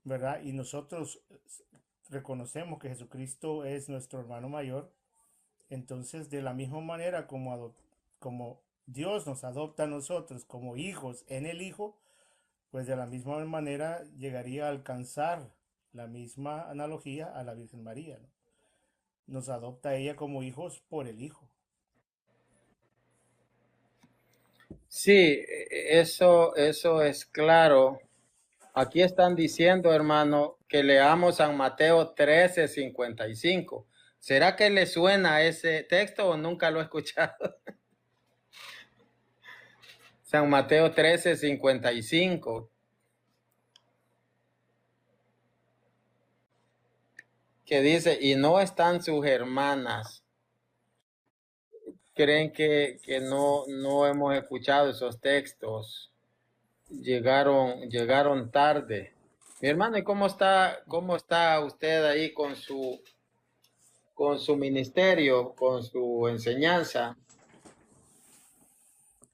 S5: ¿verdad? Y nosotros reconocemos que Jesucristo es nuestro hermano mayor, entonces de la misma manera como Dios nos adopta a nosotros como hijos en el Hijo, pues de la misma manera llegaría a alcanzar la misma analogía a la Virgen María, ¿no? Nos adopta a ella como hijos por el Hijo.
S1: Sí, eso es claro. Aquí están diciendo, hermano, que leamos San Mateo 13:55. ¿Será que le suena ese texto o nunca lo he escuchado? San Mateo 13:55, que dice, y no están sus hermanas. ¿Creen que no hemos escuchado esos textos? Llegaron tarde. Mi hermano, ¿y cómo está usted ahí con su ministerio, con su enseñanza?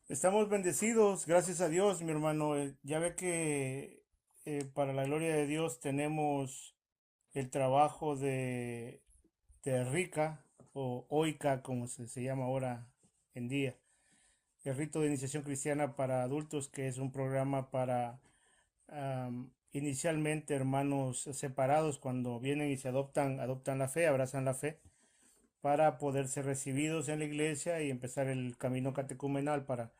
S5: Estamos bendecidos, gracias a Dios, mi hermano. Ya ve que para la gloria de Dios tenemos el trabajo de Rica o OICA, como se llama ahora en día, el rito de iniciación cristiana para adultos, que es un programa para inicialmente hermanos separados cuando vienen y se adoptan la fe, abrazan la fe, para poder ser recibidos en la iglesia y empezar el camino catecumenal para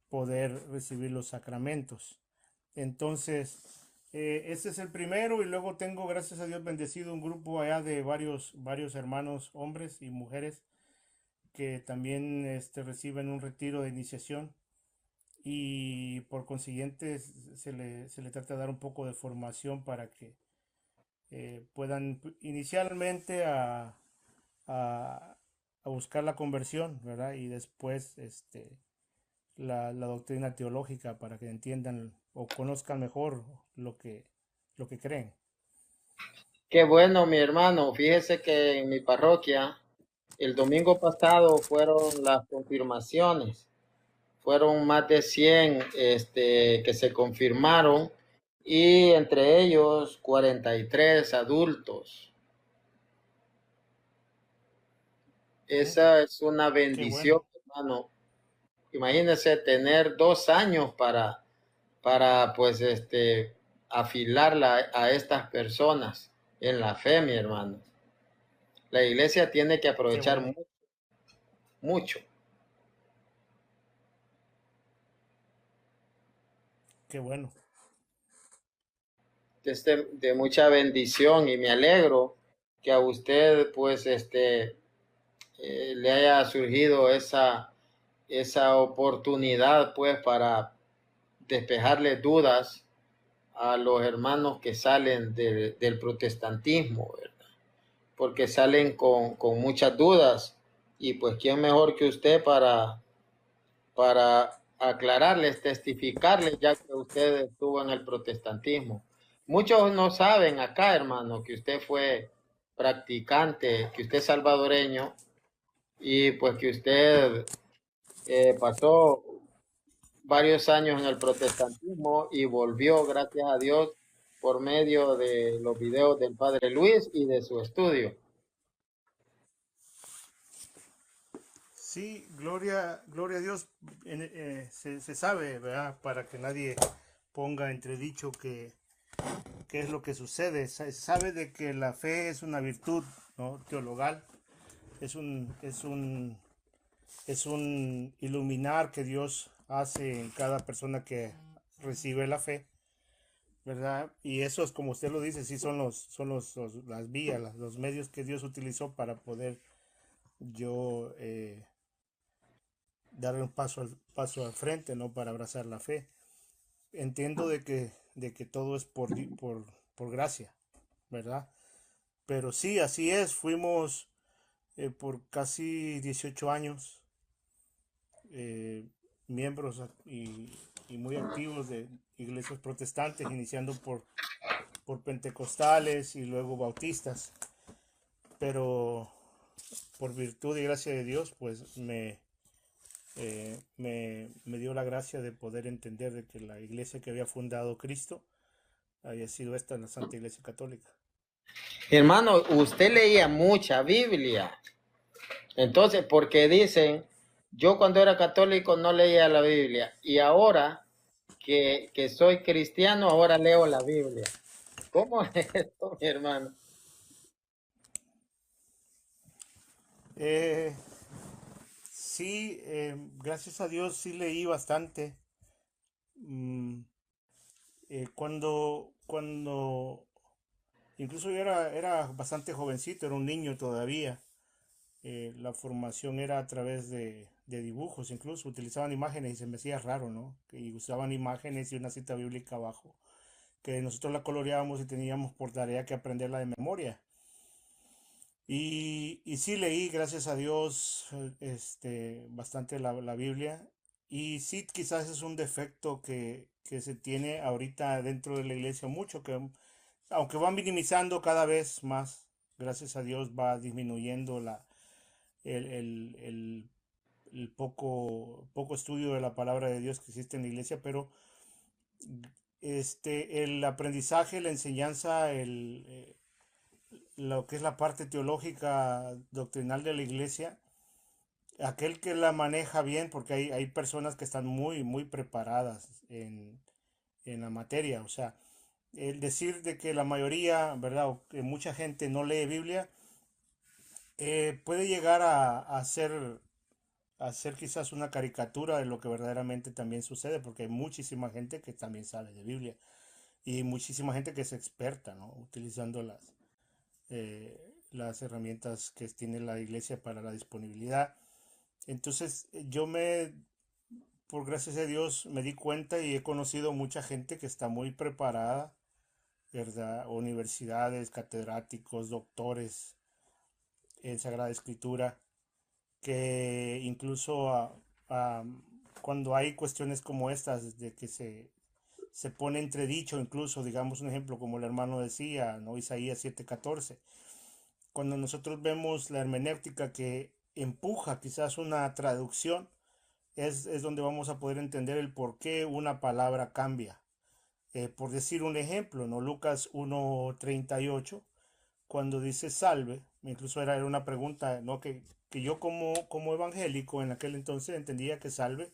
S5: poder recibir los sacramentos. Entonces, este es el primero y luego tengo, gracias a Dios, bendecido un grupo allá de varios hermanos, hombres y mujeres, que también reciben un retiro de iniciación y por consiguiente se le trata de dar un poco de formación para que puedan inicialmente a, a buscar la conversión, ¿verdad? Y después la doctrina teológica para que entiendan o conozcan mejor lo que creen.
S1: Qué bueno, mi hermano. Fíjese que en mi parroquia, el domingo pasado fueron las confirmaciones. Fueron más de 100 que se confirmaron y entre ellos 43 adultos.
S5: Oh,
S1: Esa es una
S5: qué
S1: bendición,
S5: bueno,
S1: hermano. Imagínese tener 2 años para pues, afilarla a estas personas en la fe, mi hermano. La iglesia tiene que
S5: qué
S1: aprovechar
S5: bueno,
S1: mucho
S5: qué bueno.
S1: de mucha bendición y me alegro que a usted, pues, le haya surgido esa oportunidad, pues, para despejarle dudas a los hermanos que salen del protestantismo, ¿verdad? Porque salen con muchas dudas y pues quién mejor que usted para aclararles, testificarles, ya que usted estuvo en el protestantismo. Muchos no saben acá, hermano, que usted fue practicante, que usted es salvadoreño y pues que usted pasó varios años en el protestantismo y volvió, gracias a Dios, por medio de los videos del Padre Luis y de su estudio.
S5: Sí, gloria a Dios. Se sabe, ¿verdad? Para que nadie ponga entredicho qué es lo que sucede. Se sabe de que la fe es una virtud, ¿no? Teologal. Es es un iluminar que Dios hace en cada persona que recibe la fe, ¿verdad? Y eso es como usted lo dice, sí las vías, los medios que Dios utilizó para poder yo dar un paso al frente, ¿no? Para abrazar la fe. Entiendo de que todo es por gracia, ¿verdad? Pero sí, así es, fuimos por casi 18 años eh, miembros y muy activos de iglesias protestantes, iniciando por pentecostales y luego bautistas. Pero por virtud y gracia de Dios, pues me dio la gracia de poder entender de que la iglesia que había fundado Cristo había sido esta, la Santa Iglesia Católica.
S1: Hermano, usted leía mucha Biblia. Entonces, porque dicen, yo cuando era católico no leía la Biblia y ahora que soy cristiano, ahora leo la Biblia. ¿Cómo es esto, mi hermano?
S5: Eh, sí, gracias a Dios sí leí bastante. Mm, cuando incluso yo era bastante jovencito, era un niño todavía. La formación era a través de dibujos, incluso utilizaban imágenes y se me hacía raro, ¿no? Y usaban imágenes y una cita bíblica abajo, que nosotros la coloreábamos y teníamos por tarea que aprenderla de memoria. Y sí leí, gracias a Dios, bastante la Biblia. Y sí, quizás es un defecto que se tiene ahorita dentro de la iglesia mucho, que aunque va minimizando cada vez más, gracias a Dios va disminuyendo el, el- el- el poco estudio de la palabra de Dios que existe en la iglesia, pero el aprendizaje, la enseñanza, lo que es la parte teológica doctrinal de la iglesia, aquel que la maneja bien, porque hay personas que están muy preparadas en la materia, o sea, el decir de que la mayoría, ¿verdad? O que mucha gente no lee Biblia, puede llegar a ser quizás una caricatura de lo que verdaderamente también sucede, porque hay muchísima gente que también sabe de Biblia y muchísima gente que es experta, ¿no? Utilizando las herramientas que tiene la iglesia para la disponibilidad. Entonces, por gracias a Dios, me di cuenta y he conocido mucha gente que está muy preparada, ¿verdad? Universidades, catedráticos, doctores en Sagrada Escritura, que incluso cuando hay cuestiones como estas, de que se pone entredicho, incluso, digamos un ejemplo, como el hermano decía, ¿no? Isaías 7:14, cuando nosotros vemos la hermenéutica que empuja quizás una traducción, es donde vamos a poder entender el por qué una palabra cambia. Por decir un ejemplo, ¿no? Lucas 1:38, cuando dice salve, incluso era una pregunta, ¿no? Que yo como evangélico en aquel entonces entendía que salve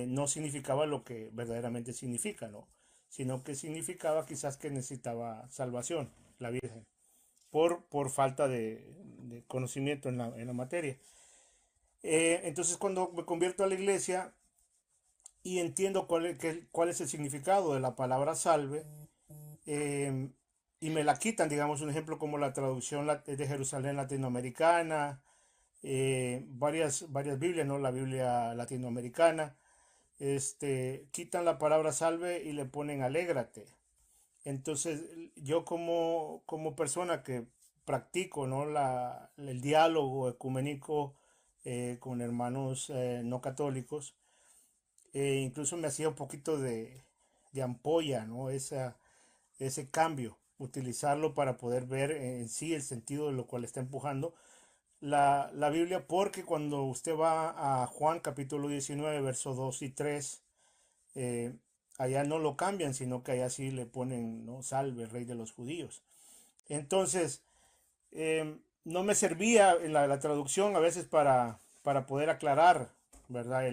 S5: no significaba lo que verdaderamente significa, ¿no? Sino que significaba quizás que necesitaba salvación, la Virgen, por falta de conocimiento en la materia. Entonces cuando me convierto a la iglesia y entiendo cuál es el significado de la palabra salve, eh, y me la quitan, digamos, un ejemplo como la traducción de Jerusalén latinoamericana, varias Biblias, ¿no? La Biblia latinoamericana, quitan la palabra salve y le ponen alégrate. Entonces, yo como persona que practico, ¿no? El diálogo ecuménico con hermanos no católicos, incluso me hacía un poquito de ampolla, ¿no? Ese cambio, utilizarlo para poder ver en sí el sentido de lo cual está empujando la Biblia, porque cuando usted va a Juan capítulo 19, versos 2 y 3, eh, allá no lo cambian, sino que allá sí le ponen, ¿no? Salve, rey de los judíos. Entonces, no me servía en la traducción a veces para poder aclarar, ¿verdad?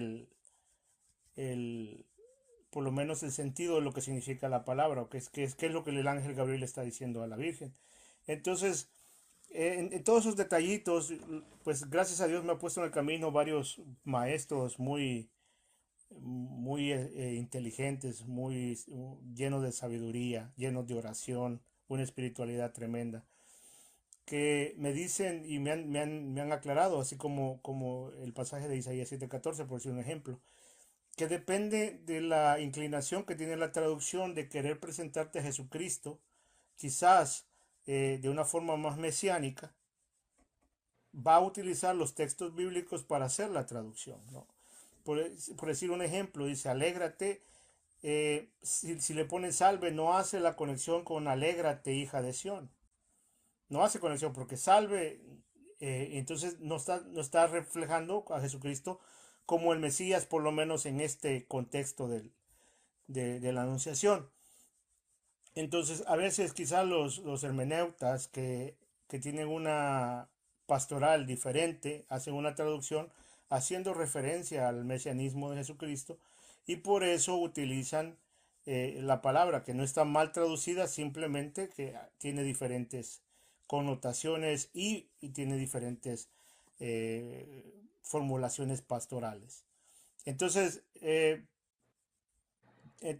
S5: El, por lo menos el sentido de lo que significa la palabra, o qué es lo que el ángel Gabriel está diciendo a la Virgen. Entonces, en todos esos detallitos, pues gracias a Dios me ha puesto en el camino varios maestros muy inteligentes, muy llenos de sabiduría, llenos de oración, una espiritualidad tremenda, que me dicen y me han aclarado, así como el pasaje de Isaías 7:14, por decir un ejemplo, que depende de la inclinación que tiene la traducción de querer presentarte a Jesucristo, quizás de una forma más mesiánica, va a utilizar los textos bíblicos para hacer la traducción, ¿no? Por decir un ejemplo, dice, alégrate, si le ponen salve, no hace la conexión con alégrate, hija de Sión. No hace conexión porque salve, entonces no está reflejando a Jesucristo como el Mesías, por lo menos en este contexto de la anunciación. Entonces, a veces quizás los hermeneutas que tienen una pastoral diferente hacen una traducción haciendo referencia al mesianismo de Jesucristo y por eso utilizan la palabra que no está mal traducida, simplemente que tiene diferentes connotaciones y tiene diferentes formulaciones pastorales. Entonces,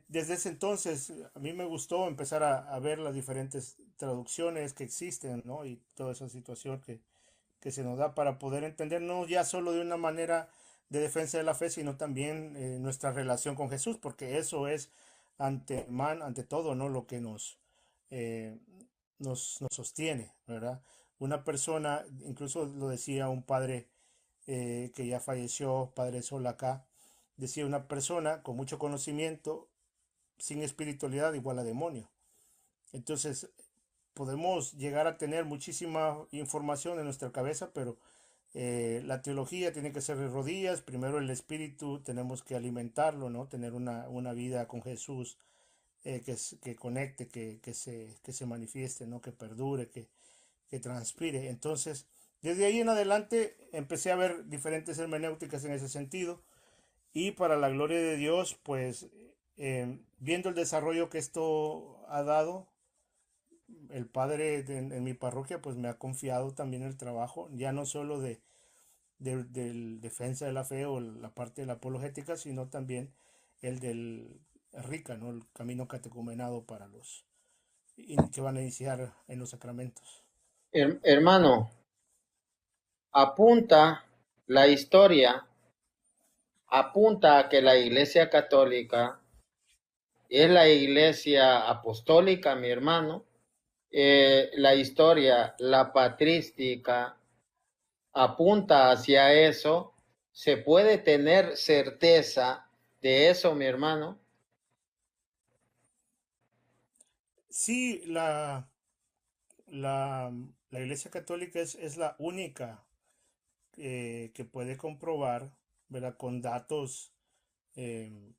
S5: desde ese entonces a mí me gustó empezar a ver las diferentes traducciones que existen, ¿no? Y toda esa situación que que se nos da para poder entender no ya solo de una manera de defensa de la fe, sino también nuestra relación con Jesús, porque eso es ante todo, ¿no? Lo que eh, nos sostiene, ¿verdad? Una persona, incluso lo decía un padre que ya falleció, padre Sol acá, decía una persona con mucho conocimiento, sin espiritualidad igual a demonio. Entonces, podemos llegar a tener muchísima información en nuestra cabeza, pero la teología tiene que ser de rodillas. Primero el espíritu tenemos que alimentarlo, ¿no? Tener una vida con Jesús que conecte, que se manifieste, ¿no? Que perdure, que transpire. Entonces, desde ahí en adelante empecé a ver diferentes hermenéuticas en ese sentido. Y para la gloria de Dios, pues viendo el desarrollo que esto ha dado, el padre en mi parroquia pues me ha confiado también el trabajo, ya no solo del defensa de la fe o la parte de la apologética, sino también el del RICA, ¿no? El camino catecumenado para los que van a iniciar en los sacramentos.
S1: Hermano, apunta la historia, apunta a que la Iglesia Católica es la Iglesia Apostólica, mi hermano. La historia, la patrística, apunta hacia eso. ¿Se puede tener certeza de eso, mi hermano?
S5: Sí, la Iglesia Católica es la única que puede comprobar, ¿verdad? Con datos eh,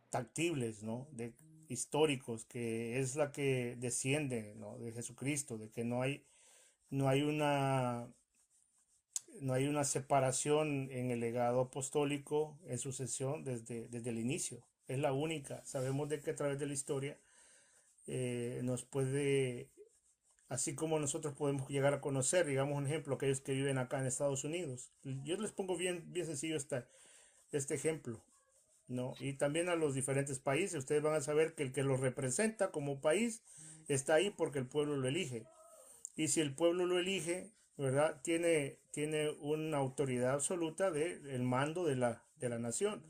S5: tactibles, ¿no? Históricos, que es la que desciende, ¿no? De Jesucristo, de que no hay no hay una separación en el legado apostólico en sucesión desde el inicio. Es la única. Sabemos de que a través de la historia nos puede, así como nosotros podemos llegar a conocer, digamos un ejemplo, aquellos que viven acá en Estados Unidos. Yo les pongo bien sencillo este ejemplo, ¿no? Y también a los diferentes países. Ustedes van a saber que el que los representa como país está ahí porque el pueblo lo elige. Y si el pueblo lo elige, ¿verdad? Tiene una autoridad absoluta del mando de la nación.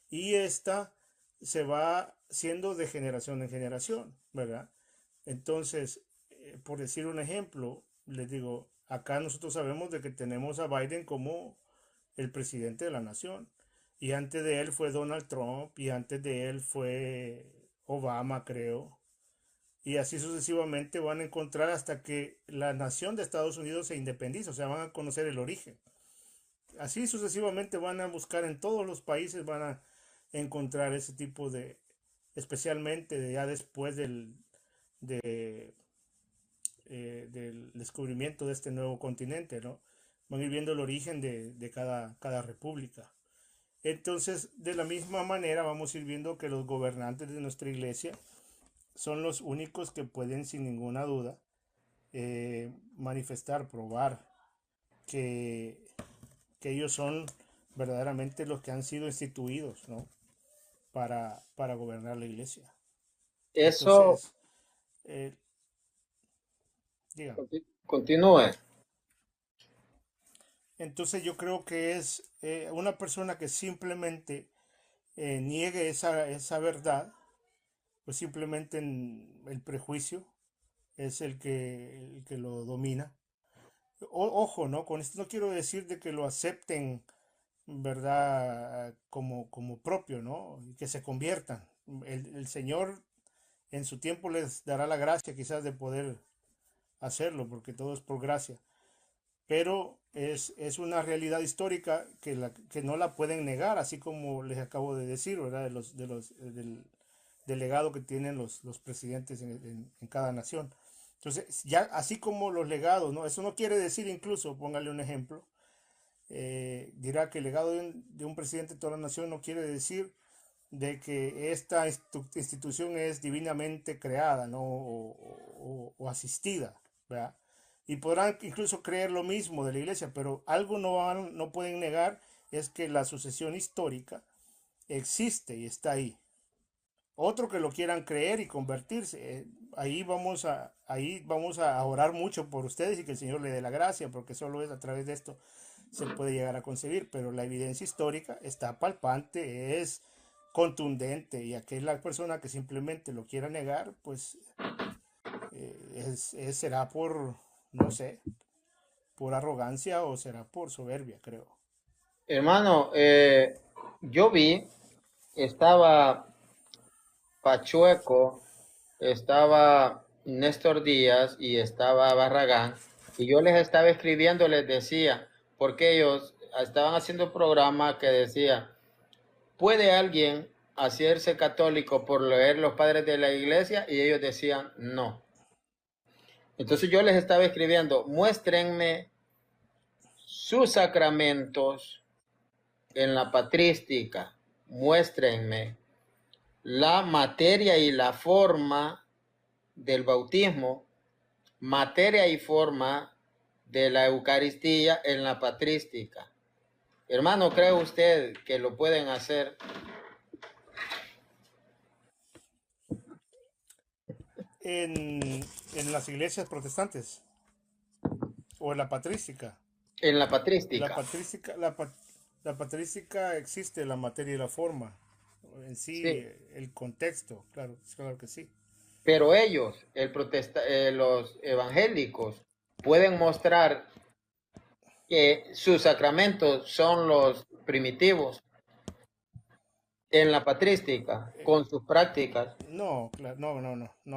S5: Y esta se va siendo de generación en generación, ¿verdad? Entonces, por decir un ejemplo, les digo, acá nosotros sabemos de que tenemos a Biden como el presidente de la nación. Y antes de él fue Donald Trump, y antes de él fue Obama, creo. Y así sucesivamente van a encontrar hasta que la nación de Estados Unidos se independice, o sea, van a conocer el origen. Así sucesivamente van a buscar en todos los países, van a encontrar ese tipo de, especialmente ya después de, del descubrimiento de este nuevo continente, ¿no? Van a ir viendo el origen de cada república. Entonces, de la misma manera, vamos a ir viendo que los gobernantes de nuestra iglesia son los únicos que pueden, sin ninguna duda, manifestar, probar que, que ellos son verdaderamente los que han sido instituidos, ¿no? Para gobernar la iglesia.
S1: Eso,
S5: Entonces, eh, dígame.
S1: continúe.
S5: Entonces yo creo que es una persona que simplemente niegue esa verdad, pues simplemente el prejuicio es el que lo domina. Ojo, ¿no? Con esto no quiero decir de que lo acepten, ¿verdad? Como propio, ¿no? Y que se conviertan. El Señor en su tiempo les dará la gracia quizás de poder hacerlo, porque todo es por gracia. Pero es una realidad histórica que no la pueden negar, así como les acabo de decir, ¿verdad? Del legado que tienen los presidentes en cada nación. Entonces, ya así como los legados, ¿no? Eso no quiere decir incluso, póngale un ejemplo, dirá que el legado de un presidente de toda la nación no quiere decir de que esta institución es divinamente creada, ¿no? O asistida, ¿verdad? Y podrán incluso creer lo mismo de la iglesia, pero algo no pueden negar es que la sucesión histórica existe y está ahí. Otro que lo quieran creer y convertirse, ahí vamos a orar mucho por ustedes y que el Señor le dé la gracia, porque solo es a través de esto se puede llegar a concebir, pero la evidencia histórica está palpante, es contundente, y aquella persona que simplemente lo quiera negar, pues será por, no sé, por arrogancia o será por soberbia, creo.
S1: Hermano, yo vi, estaba Pachueco, estaba Néstor Díaz y estaba Barragán, y yo les estaba escribiendo, les decía, porque ellos estaban haciendo un programa que decía, ¿puede alguien hacerse católico por leer los padres de la iglesia? Y ellos decían, no. Entonces yo les estaba escribiendo, muéstrenme sus sacramentos en la patrística, muéstrenme la materia y la forma del bautismo, materia y forma de la Eucaristía en la patrística. Hermano, ¿cree usted que lo pueden hacer?
S5: En las iglesias protestantes o en la patrística.
S1: En la patrística.
S5: La patrística existe la materia y la forma. En sí,
S1: Sí.
S5: el contexto, claro que sí.
S1: Pero ellos, los evangélicos, pueden mostrar que sus sacramentos son los primitivos en la patrística, con sus prácticas.
S5: No,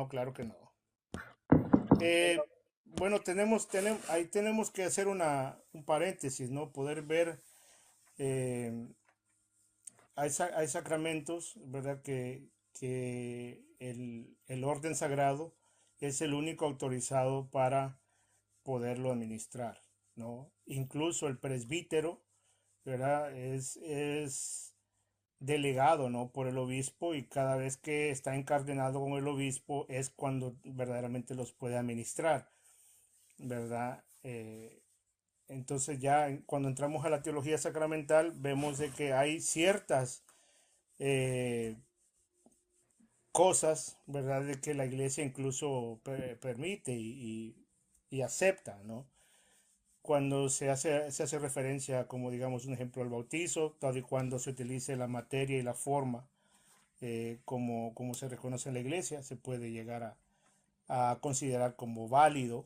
S5: claro que no. Bueno, ahí tenemos que hacer un paréntesis, ¿no? Poder ver, hay sacramentos, ¿verdad? Que el orden sagrado es el único autorizado para poderlo administrar, ¿no? Incluso el presbítero, ¿verdad? Es delegado, ¿no? Por el obispo, y cada vez que está encardinado con el obispo es cuando verdaderamente los puede administrar, ¿verdad? Entonces ya cuando entramos a la teología sacramental vemos de que hay ciertas cosas, ¿verdad? De que la iglesia incluso permite y acepta, ¿no? Cuando se hace referencia, como digamos un ejemplo, al bautizo, tal y cuando se utilice la materia y la forma como se reconoce en la iglesia, se puede llegar a considerar como válido,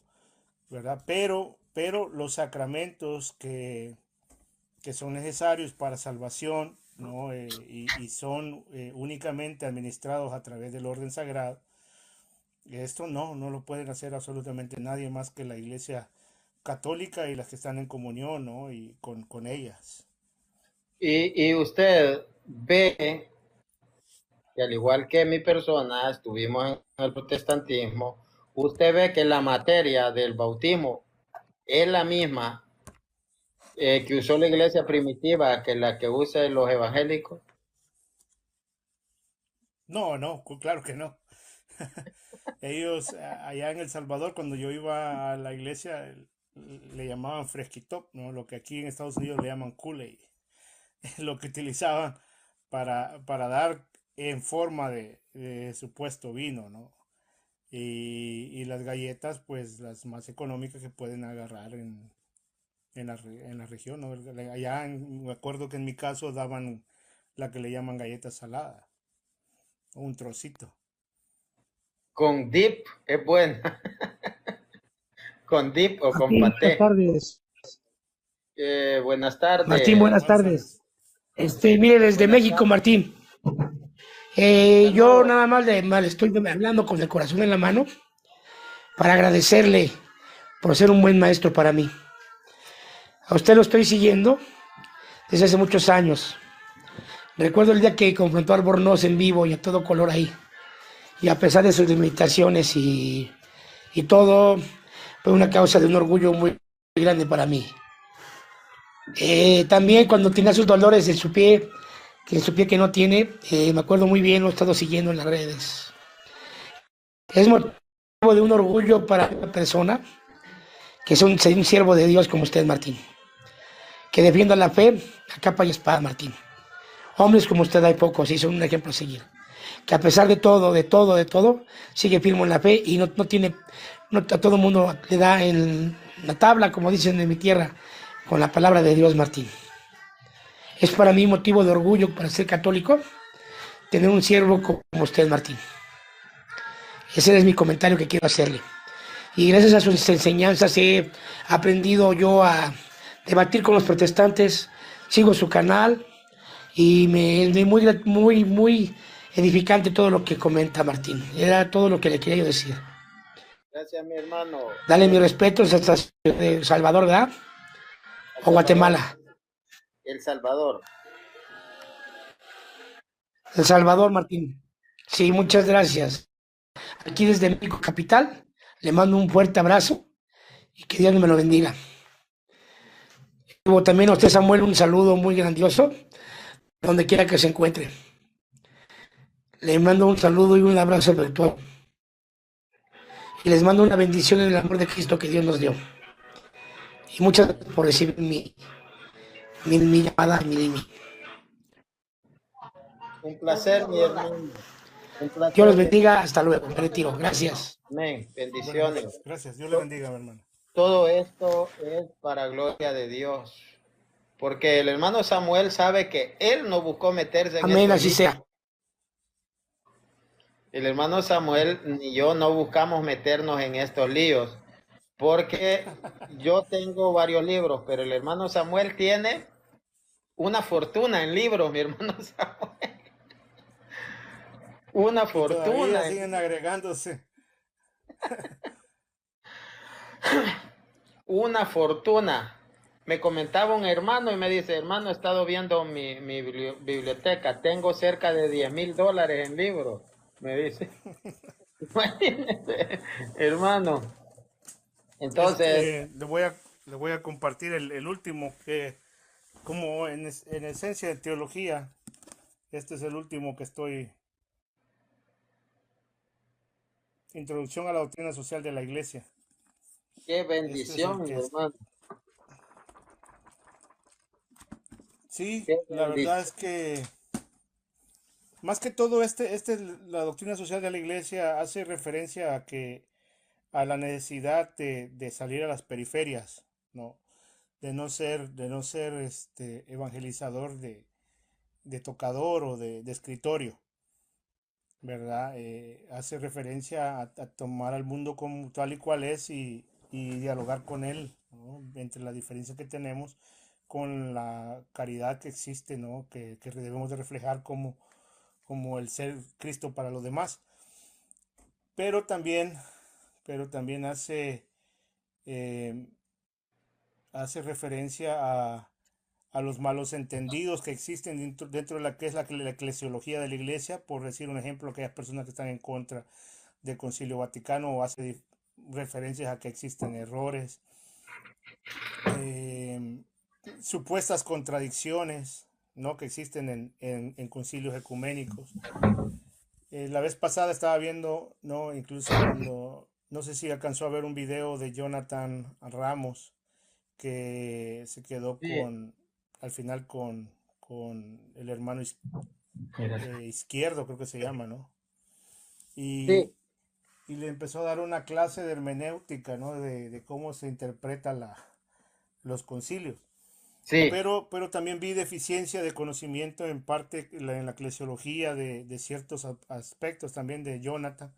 S5: ¿verdad? Pero los sacramentos que son necesarios para salvación, ¿no? Y son únicamente administrados a través del orden sagrado, esto no lo pueden hacer absolutamente nadie más que la iglesia católica y las que están en comunión, ¿no? Y con ellas.
S1: Y usted ve que al igual que mi persona, estuvimos en el protestantismo, usted ve que la materia del bautismo es la misma que usó la iglesia primitiva que la que usan los evangélicos.
S5: No, claro que no. Ellos allá en El Salvador, cuando yo iba a la iglesia, le llamaban fresquitop, ¿no? Lo que aquí en Estados Unidos le llaman Kool-Aid. Lo que utilizaban para dar en forma de supuesto vino, ¿no? Y las galletas, pues las más económicas que pueden agarrar en la región, ¿no? Allá me acuerdo que en mi caso daban la que le llaman galleta salada, un trocito.
S1: Con dip es buena. Con dip o con
S6: Martín,
S1: paté.
S6: buenas tardes.
S1: Buenas tardes.
S6: Martín, buenas tardes. Mire, desde México, Martín. Yo nada más le estoy hablando con el corazón en la mano para agradecerle por ser un buen maestro para mí. A usted lo estoy siguiendo desde hace muchos años. Recuerdo el día que confrontó a Albornoz en vivo y a todo color ahí. Y a pesar de sus limitaciones y todo, fue una causa de un orgullo muy grande para mí. También cuando tenía sus dolores en su pie que no tiene, me acuerdo muy bien, lo he estado siguiendo en las redes. Es motivo de un orgullo para una persona que es un siervo de Dios como usted, Martín. Que defienda la fe a capa y espada, Martín. Hombres como usted hay pocos y son un ejemplo a seguir. que a pesar de todo, sigue firme en la fe y no tiene, no a todo el mundo le da en la tabla, como dicen en mi tierra, con la palabra de Dios, Martín. Es para mí motivo de orgullo para ser católico tener un siervo como usted, Martín. Ese es mi comentario que quiero hacerle. Y gracias a sus enseñanzas he aprendido yo a debatir con los protestantes, sigo su canal y me es muy edificante todo lo que comenta Martín. Era todo lo que le quería yo decir.
S1: Gracias, mi hermano.
S6: Dale mis respetos hasta El Salvador, ¿verdad? O Guatemala.
S1: El Salvador.
S6: El Salvador, Martín. Sí, muchas gracias. Aquí desde México Capital, le mando un fuerte abrazo y que Dios me lo bendiga. También a usted, Samuel, un saludo muy grandioso, donde quiera que se encuentre. Le mando un saludo y un abrazo virtual. Y les mando una bendición en el amor de Cristo que Dios nos dio. Y muchas gracias por recibir mi llamada.
S1: Un placer, mi hermano. Un placer.
S6: Dios los bendiga. Hasta luego. Me retiro. Gracias.
S1: Amén. Bendiciones.
S5: Bueno, gracias. Dios le bendiga, mi hermano.
S1: Todo esto es para gloria de Dios. Porque el hermano Samuel sabe que él no buscó meterse en
S6: Amén,
S1: estos
S6: así
S1: líos.
S6: sea.
S1: El hermano Samuel ni yo no buscamos meternos en estos líos. Porque yo tengo varios libros, pero el hermano Samuel tiene una fortuna en libros, mi hermano Samuel. Una
S5: Y todavía
S1: fortuna.
S5: siguen agregándose.
S1: Una fortuna. Me comentaba un hermano y me dice, hermano, he estado viendo mi biblioteca, tengo cerca de $10,000 en libros, me dice. Imagínese, hermano. Entonces,
S5: Le voy a compartir el último, que como en esencia de teología, este es el último que estoy... Introducción a la doctrina social de la Iglesia.
S1: qué bendición, mi hermano.
S5: Sí,
S1: Qué
S5: la verdad
S1: bendición.
S5: es que más que todo la doctrina social de la Iglesia hace referencia a la necesidad de salir a las periferias, ¿no? De no ser evangelizador de tocador o de escritorio, ¿verdad? Hace referencia a tomar al mundo como tal y cual es y dialogar con él, ¿no? Entre la diferencia que tenemos con la caridad que existe, ¿no? Que debemos de reflejar como el ser Cristo para los demás. Pero también eh, hace referencia a los malos entendidos que existen dentro de la que es la eclesiología de la Iglesia, por decir un ejemplo, aquellas personas que están en contra del Concilio Vaticano, o hace referencias a que existen errores, supuestas contradicciones, ¿no? Que existen en concilios ecuménicos. La vez pasada estaba viendo, ¿no? Incluso cuando, no sé si alcanzó a ver un video de Jonathan Ramos, que se quedó
S1: Sí,
S5: al final con el hermano izquierdo, creo que se llama, ¿no? Y,
S1: sí,
S5: y le empezó a dar una clase de hermenéutica, ¿no? De cómo se interpreta los concilios.
S1: sí.
S5: Pero también vi deficiencia de conocimiento en parte en la eclesiología de ciertos aspectos también de Jonathan,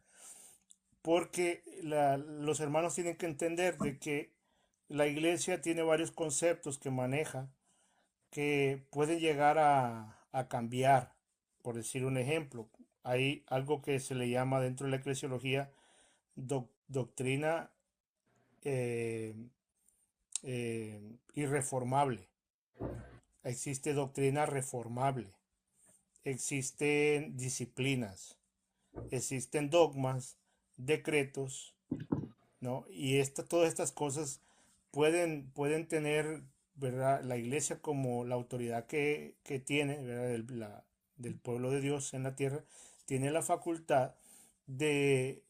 S5: porque los hermanos tienen que entender de que la iglesia tiene varios conceptos que maneja que pueden llegar a cambiar. Por decir un ejemplo, hay algo que se le llama dentro de la eclesiología doctrina eh, irreformable. Existe doctrina reformable, existen disciplinas, existen dogmas, decretos, ¿no? Y todas estas cosas pueden tener, ¿verdad? La iglesia como la autoridad que tiene, ¿verdad? Del pueblo de Dios en la tierra, tiene la facultad de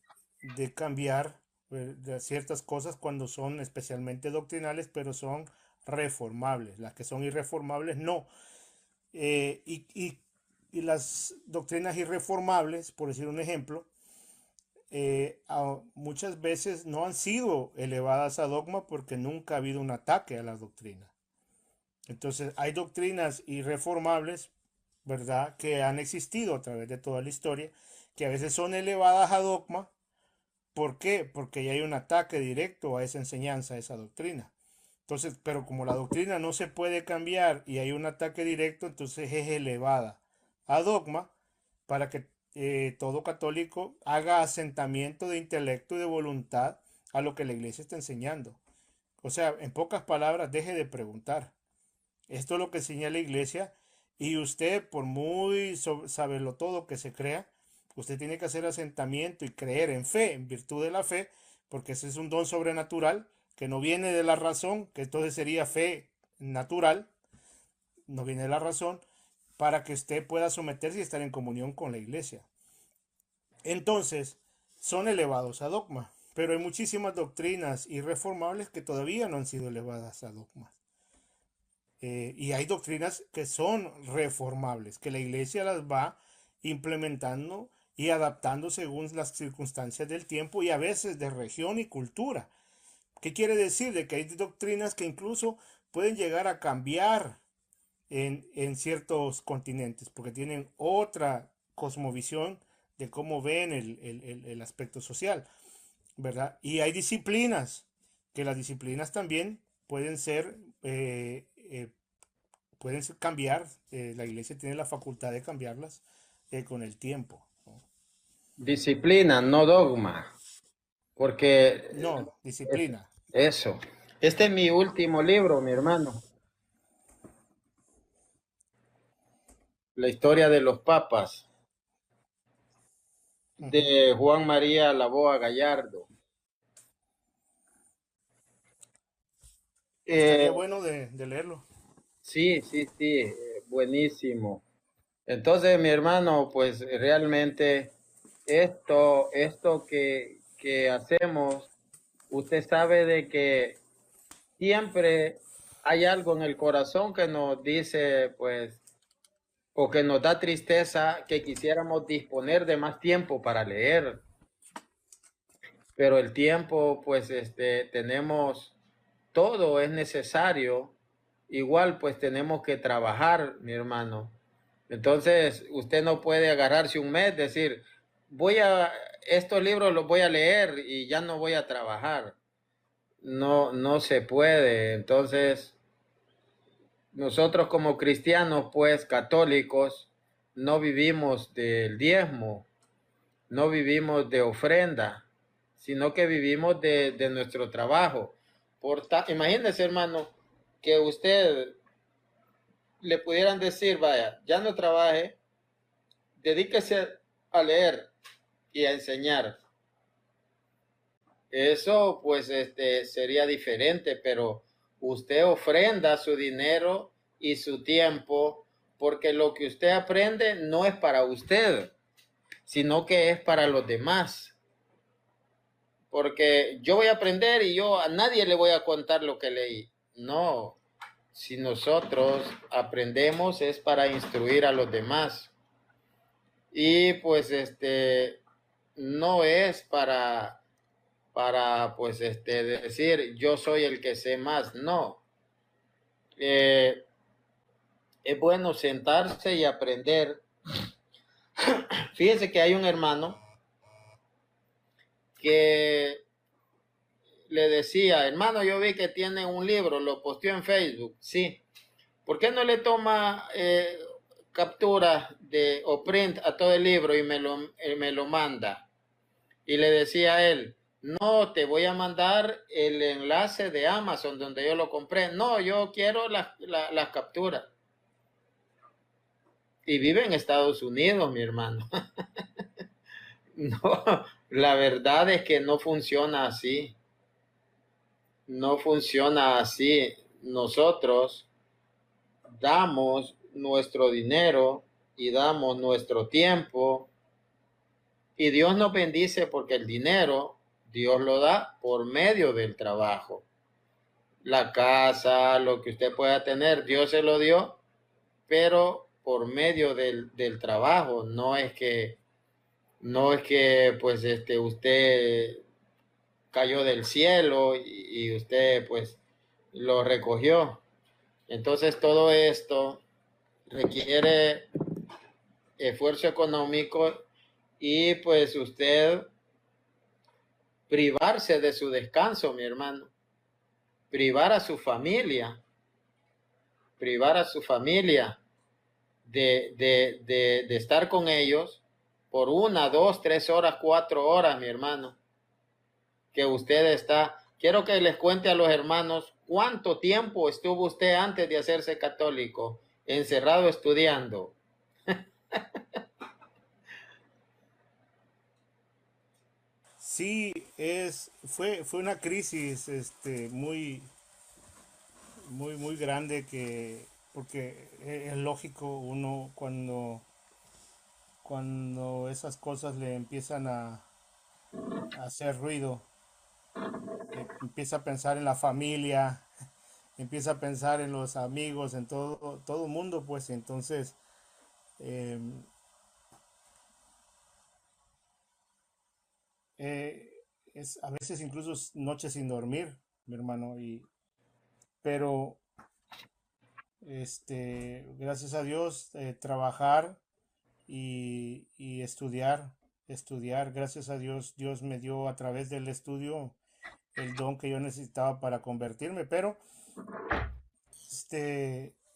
S5: cambiar, ¿verdad? Ciertas cosas cuando son especialmente doctrinales, pero son reformables. Las que son irreformables, no. Y y las doctrinas irreformables, por decir un ejemplo, muchas veces no han sido elevadas a dogma porque nunca ha habido un ataque a la doctrina. Entonces hay doctrinas irreformables, ¿verdad?, que han existido a través de toda la historia, que a veces son elevadas a dogma. ¿Por qué? Porque ya hay un ataque directo a esa enseñanza, a esa doctrina. Entonces, pero como la doctrina no se puede cambiar y hay un ataque directo, entonces es elevada a dogma para que todo católico haga asentamiento de intelecto y de voluntad a lo que la iglesia está enseñando. O sea, en pocas palabras, deje de preguntar. Esto es lo que enseña la iglesia, y usted, por muy saberlo todo que se crea, usted tiene que hacer asentamiento y creer en fe, en virtud de la fe, porque ese es un don sobrenatural que no viene de la razón, que entonces sería fe natural, no viene de la razón, para que usted pueda someterse y estar en comunión con la iglesia. Entonces, son elevados a dogma, pero hay muchísimas doctrinas irreformables que todavía no han sido elevadas a dogmas. Y hay doctrinas que son reformables, que la iglesia las va implementando y adaptando según las circunstancias del tiempo y a veces de región y cultura. ¿Qué quiere decir? De que hay doctrinas que incluso pueden llegar a cambiar en ciertos continentes, porque tienen otra cosmovisión de cómo ven el aspecto social, ¿verdad? Y hay disciplinas, que las disciplinas también pueden ser, cambiar, la iglesia tiene la facultad de cambiarlas con el tiempo, ¿no?
S1: Disciplina, no dogma. Porque
S5: No, disciplina.
S1: eso. Este es mi último libro, mi hermano. La historia de los papas, de Juan María Laboa Gallardo.
S5: Estaría bueno de leerlo.
S1: Sí, buenísimo. Entonces, mi hermano, pues realmente esto que hacemos, usted sabe de que siempre hay algo en el corazón que nos dice, pues, o que nos da tristeza, que quisiéramos disponer de más tiempo para leer. Pero el tiempo, pues, tenemos, todo es necesario. Igual, pues, tenemos que trabajar, mi hermano. Entonces, usted no puede agarrarse un mes, decir, estos libros los voy a leer y ya no voy a trabajar. No, no se puede. Entonces, nosotros como cristianos, pues católicos, no vivimos del diezmo, no vivimos de ofrenda, sino que vivimos de nuestro trabajo. Imagínese, hermano, que usted le pudieran decir, vaya, ya no trabaje, dedíquese a leer y a enseñar. Eso pues sería diferente, pero usted ofrenda su dinero y su tiempo porque lo que usted aprende no es para usted, sino que es para los demás. Porque yo voy a aprender y yo a nadie le voy a contar lo que leí. No, si nosotros aprendemos es para instruir a los demás. Y pues no es para pues decir yo soy el que sé más, no. Es bueno sentarse y aprender. Fíjense que hay un hermano que le decía, hermano, yo vi que tiene un libro, lo posteó en Facebook, sí. ¿Por qué no le toma captura o print a todo el libro y me lo manda? Y le decía a él, no, te voy a mandar el enlace de Amazon donde yo lo compré. No, yo quiero las capturas. Y vive en Estados Unidos, mi hermano. No, la verdad es que no funciona así. No funciona así. Nosotros damos nuestro dinero y damos nuestro tiempo y Dios nos bendice porque el dinero Dios lo da por medio del trabajo. La casa, lo que usted pueda tener, Dios se lo dio, pero por medio del trabajo, no es que pues usted cayó del cielo y usted pues lo recogió. Entonces todo esto requiere esfuerzo económico y pues usted privarse de su descanso, mi hermano, privar a su familia, privar a su familia de estar con ellos por 1, 2, 3 horas, 4 horas, mi hermano, que usted está. Quiero que les cuente a los hermanos cuánto tiempo estuvo usted antes de hacerse católico, encerrado estudiando.
S5: Sí, fue una crisis muy, muy grande porque es lógico uno cuando esas cosas le empiezan a hacer ruido, empieza a pensar en la familia, empieza a pensar en los amigos, en todo el mundo, pues entonces eh, eh, es a veces incluso noches sin dormir, mi hermano, pero gracias a Dios, trabajar y estudiar, gracias a Dios, Dios me dio a través del estudio el don que yo necesitaba para convertirme, pero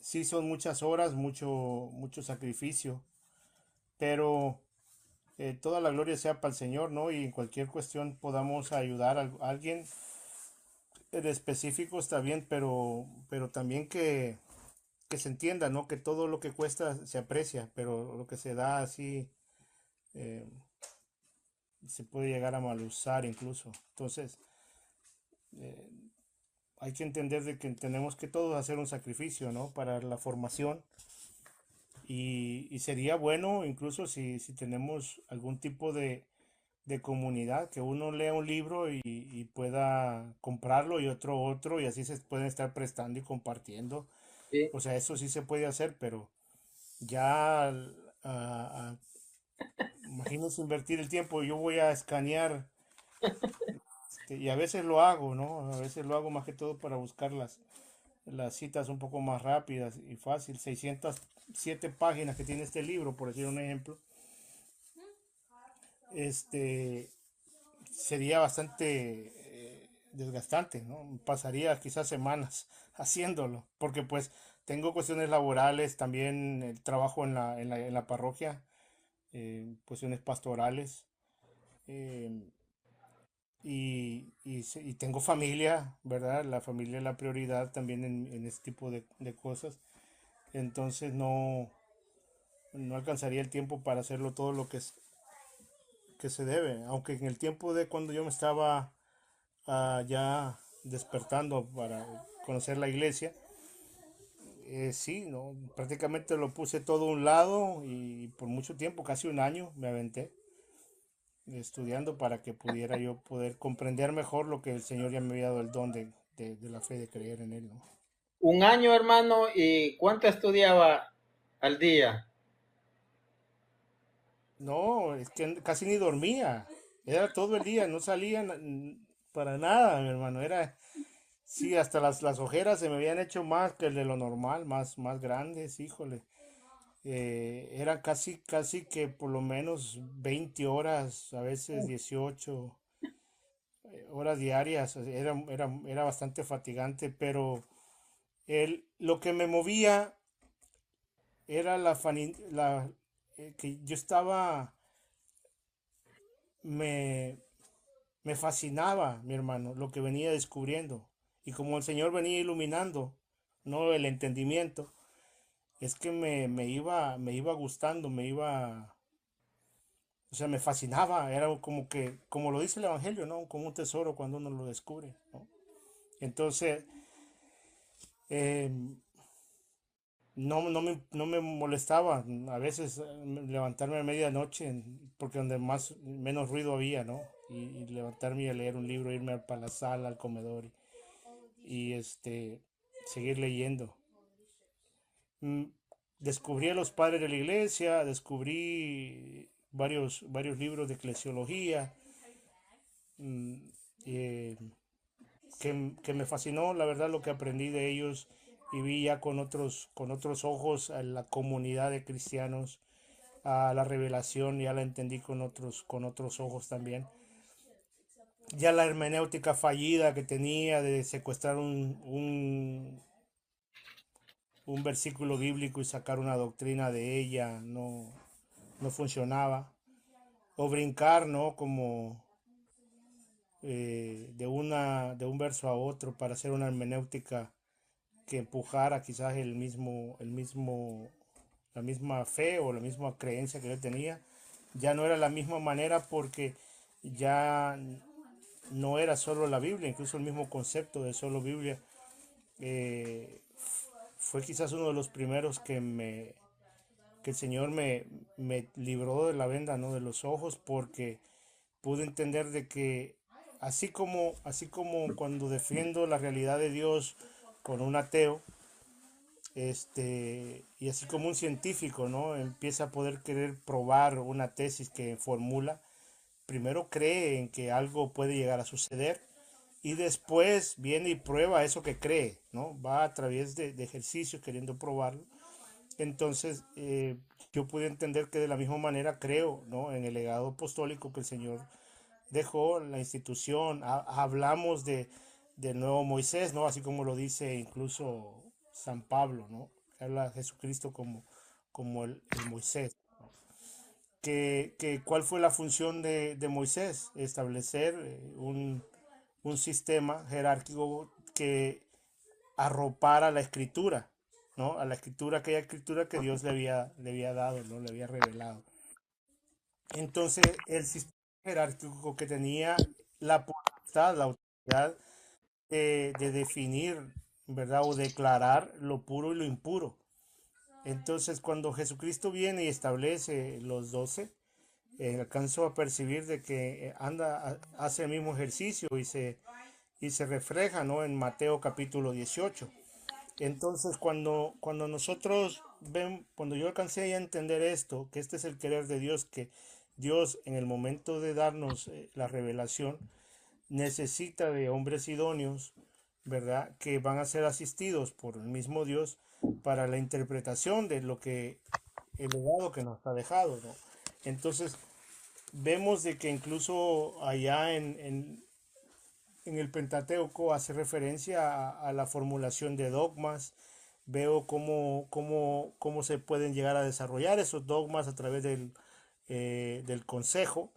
S5: sí son muchas horas, mucho sacrificio, pero toda la gloria sea para el Señor, ¿no? Y en cualquier cuestión podamos ayudar a alguien en específico está bien, pero también que se entienda, ¿no? Que todo lo que cuesta se aprecia, pero lo que se da así eh, se puede llegar a mal usar incluso. Entonces, eh, hay que entender de que tenemos que todos hacer un sacrificio, ¿no? Para la formación. Y sería bueno, incluso si tenemos algún tipo de comunidad, que uno lea un libro y pueda comprarlo y otro, y así se pueden estar prestando y compartiendo.
S1: Sí.
S5: O sea, eso sí se puede hacer, pero ya, ah, imagínense invertir el tiempo, yo voy a escanear, y a veces lo hago, ¿no? A veces lo hago más que todo para buscar las citas un poco más rápidas y fácil. 607 páginas que tiene este libro, por decir un ejemplo. Este sería bastante desgastante, ¿no? Pasaría quizás semanas haciéndolo, porque pues tengo cuestiones laborales, también trabajo en la parroquia, cuestiones pastorales, eh, y tengo familia, ¿verdad? La familia es la prioridad también en este tipo de cosas. Entonces no alcanzaría el tiempo para hacerlo todo lo que se debe. Aunque en el tiempo de cuando yo me estaba ya despertando para conocer la iglesia, sí, ¿no? Prácticamente lo puse todo a un lado y por mucho tiempo, casi un año, me aventé estudiando para que pudiera yo poder comprender mejor lo que el Señor ya me había dado el don de la fe, de creer en Él, ¿no?
S1: 1 año, hermano, ¿y cuánto estudiaba al día?
S5: No, es que casi ni dormía. Era todo el día, no salía para nada, mi hermano. Sí, hasta las ojeras se me habían hecho más que el de lo normal, más grandes, híjole. Eran casi que por lo menos 20 horas, a veces 18 horas diarias. Era bastante fatigante, pero lo que me movía era que yo me, me fascinaba, mi hermano, lo que venía descubriendo. Y como el Señor venía iluminando, no el entendimiento, es que me iba gustando, o sea, me fascinaba. Era como como lo dice el Evangelio, ¿no? Como un tesoro cuando uno lo descubre, ¿no? Entonces, eh, no me molestaba a veces levantarme a medianoche, porque donde menos ruido había, ¿no? Y levantarme y a leer un libro, irme para la sala, al comedor y seguir leyendo. Mm, descubrí a los padres de la iglesia, descubrí varios libros de eclesiología, mm, eh, que me fascinó, la verdad, lo que aprendí de ellos y vi ya con otros ojos a la comunidad de cristianos, a la revelación, ya la entendí con otros ojos también. Ya la hermenéutica fallida que tenía de secuestrar un versículo bíblico y sacar una doctrina de ella no funcionaba. O brincar, ¿no? Como de un verso a otro para hacer una hermenéutica que empujara quizás la misma fe o la misma creencia que yo tenía. Ya no era la misma manera porque ya no era solo la Biblia, incluso el mismo concepto de solo Biblia eh, fue quizás uno de los primeros que el Señor me libró de la venda, ¿no? De los ojos, porque pude entender de que así como cuando defiendo la realidad de Dios con un ateo, y así como un científico, ¿no? Empieza a poder querer probar una tesis que formula, primero cree en que algo puede llegar a suceder y después viene y prueba eso que cree, ¿no? Va a través de ejercicios queriendo probarlo. Entonces, yo pude entender que de la misma manera creo, ¿no? En el legado apostólico que el Señor dejó, la institución. Hablamos del nuevo Moisés, ¿no? Así como lo dice incluso San Pablo, ¿no? Habla de Jesucristo como el Moisés. ¿Cuál fue la función de Moisés? Establecer un sistema jerárquico que arropara la escritura, ¿no? A la escritura, aquella escritura que Dios le había dado, ¿no? Le había revelado. Entonces, el sistema jerárquico que tenía la potestad, la autoridad de definir, ¿verdad? O declarar lo puro y lo impuro. Entonces, cuando Jesucristo viene y establece los 12, alcanzó a percibir de que hace el mismo ejercicio y se refleja, ¿no? En Mateo capítulo 18. Entonces, cuando yo alcancé a entender esto, que este es el querer de Dios, que Dios en el momento de darnos la revelación necesita de hombres idóneos, ¿verdad? Que van a ser asistidos por el mismo Dios para la interpretación de lo que el legado que nos ha dejado, ¿no? Entonces, vemos de que incluso allá en el Pentateuco hace referencia a la formulación de dogmas. Veo cómo se pueden llegar a desarrollar esos dogmas a través del consejo,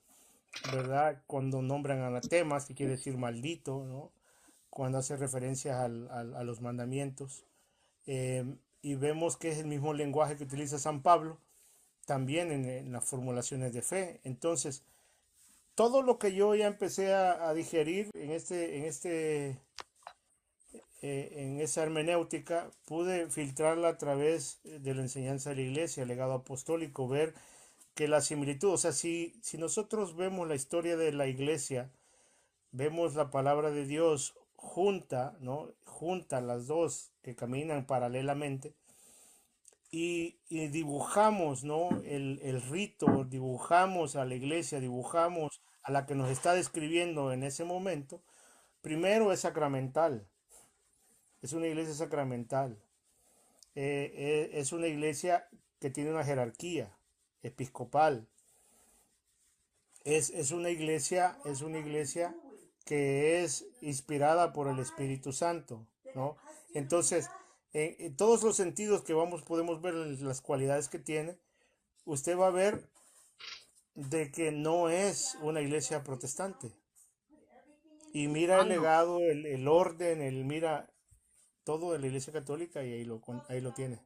S5: ¿verdad? Cuando nombran anatemas, que quiere decir maldito, ¿no? Cuando hace referencia a los mandamientos. Y vemos que es el mismo lenguaje que utiliza San Pablo también en las formulaciones de fe. Entonces, todo lo que yo ya empecé a digerir en esa hermenéutica, pude filtrarla a través de la enseñanza de la iglesia, el legado apostólico, ver que la similitud, o sea, si nosotros vemos la historia de la iglesia, vemos la palabra de Dios junta, ¿no? Junta las dos que caminan paralelamente y dibujamos, ¿no? El rito, dibujamos a la iglesia, dibujamos a la que nos está describiendo en ese momento. Primero es sacramental, es una iglesia sacramental, es una iglesia que tiene una jerarquía episcopal, es una iglesia que es inspirada por el Espíritu Santo, ¿no? Entonces, en todos los sentidos que podemos ver las cualidades que tiene, usted va a ver de que no es una iglesia protestante. Y mira el legado, el orden, mira todo de la iglesia católica y ahí lo tiene.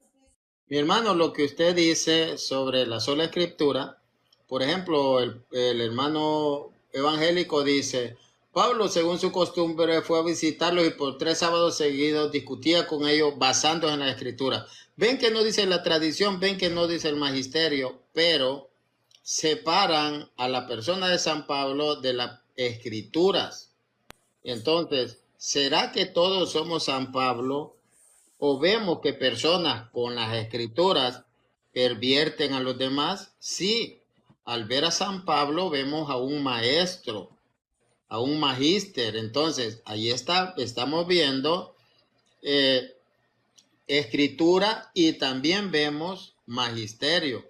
S1: Mi hermano, lo que usted dice sobre la sola escritura, por ejemplo, el hermano evangélico dice, Pablo, según su costumbre, fue a visitarlos y por 3 sábados seguidos discutía con ellos basándose en la escritura. Ven que no dice la tradición, ven que no dice el magisterio, pero separan a la persona de San Pablo de las escrituras. Entonces, ¿será que todos somos San Pablo? ¿O vemos que personas con las escrituras pervierten a los demás? Sí. Al ver a San Pablo vemos a un maestro, a un magíster. Entonces, ahí estamos viendo escritura y también vemos magisterio.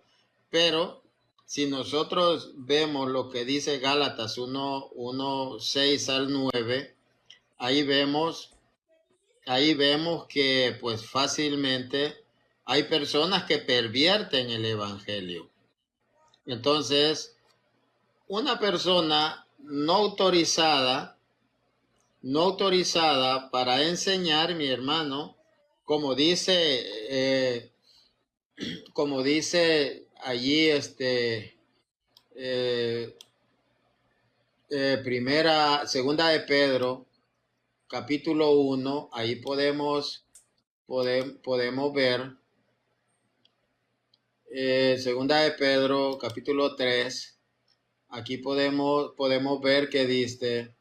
S1: Pero si nosotros vemos lo que dice Gálatas 1, 6 al 9, ahí vemos que pues fácilmente hay personas que pervierten el evangelio. Entonces, una persona no autorizada para enseñar, mi hermano, como dice allí segunda de Pedro, capítulo 1, ahí podemos ver, segunda de Pedro, capítulo 3, aquí podemos ver que dice,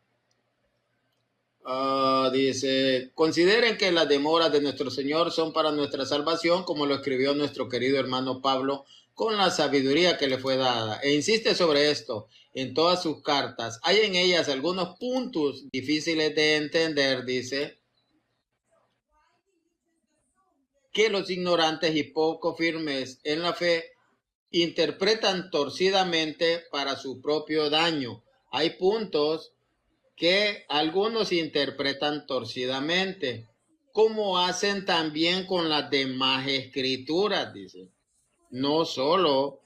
S1: consideren que las demoras de nuestro Señor son para nuestra salvación, como lo escribió nuestro querido hermano Pablo, con la sabiduría que le fue dada. E insiste sobre esto en todas sus cartas. Hay en ellas algunos puntos difíciles de entender, dice, que los ignorantes y poco firmes en la fe interpretan torcidamente para su propio daño. Hay puntos que algunos interpretan torcidamente, como hacen también con las demás escrituras, dice. No solo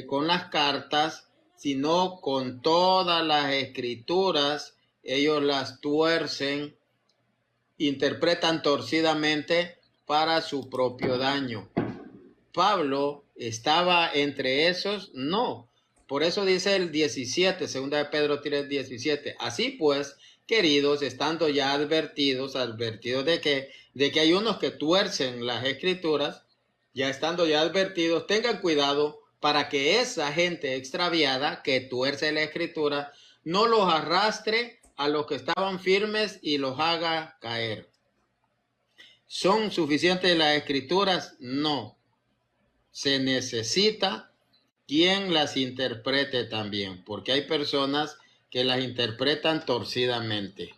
S1: con las cartas, sino con todas las escrituras, ellos las tuercen, interpretan torcidamente para su propio daño. ¿Pablo estaba entre esos? No. Por eso dice el 17, segunda de Pedro 3:17. Así pues, queridos, estando ya advertidos de que hay unos que tuercen las escrituras, ya estando ya advertidos, tengan cuidado para que esa gente extraviada que tuerce la escritura no los arrastre a los que estaban firmes y los haga caer. ¿Son suficientes las escrituras? No. Se necesita quien las interprete también, porque hay personas que las interpretan torcidamente.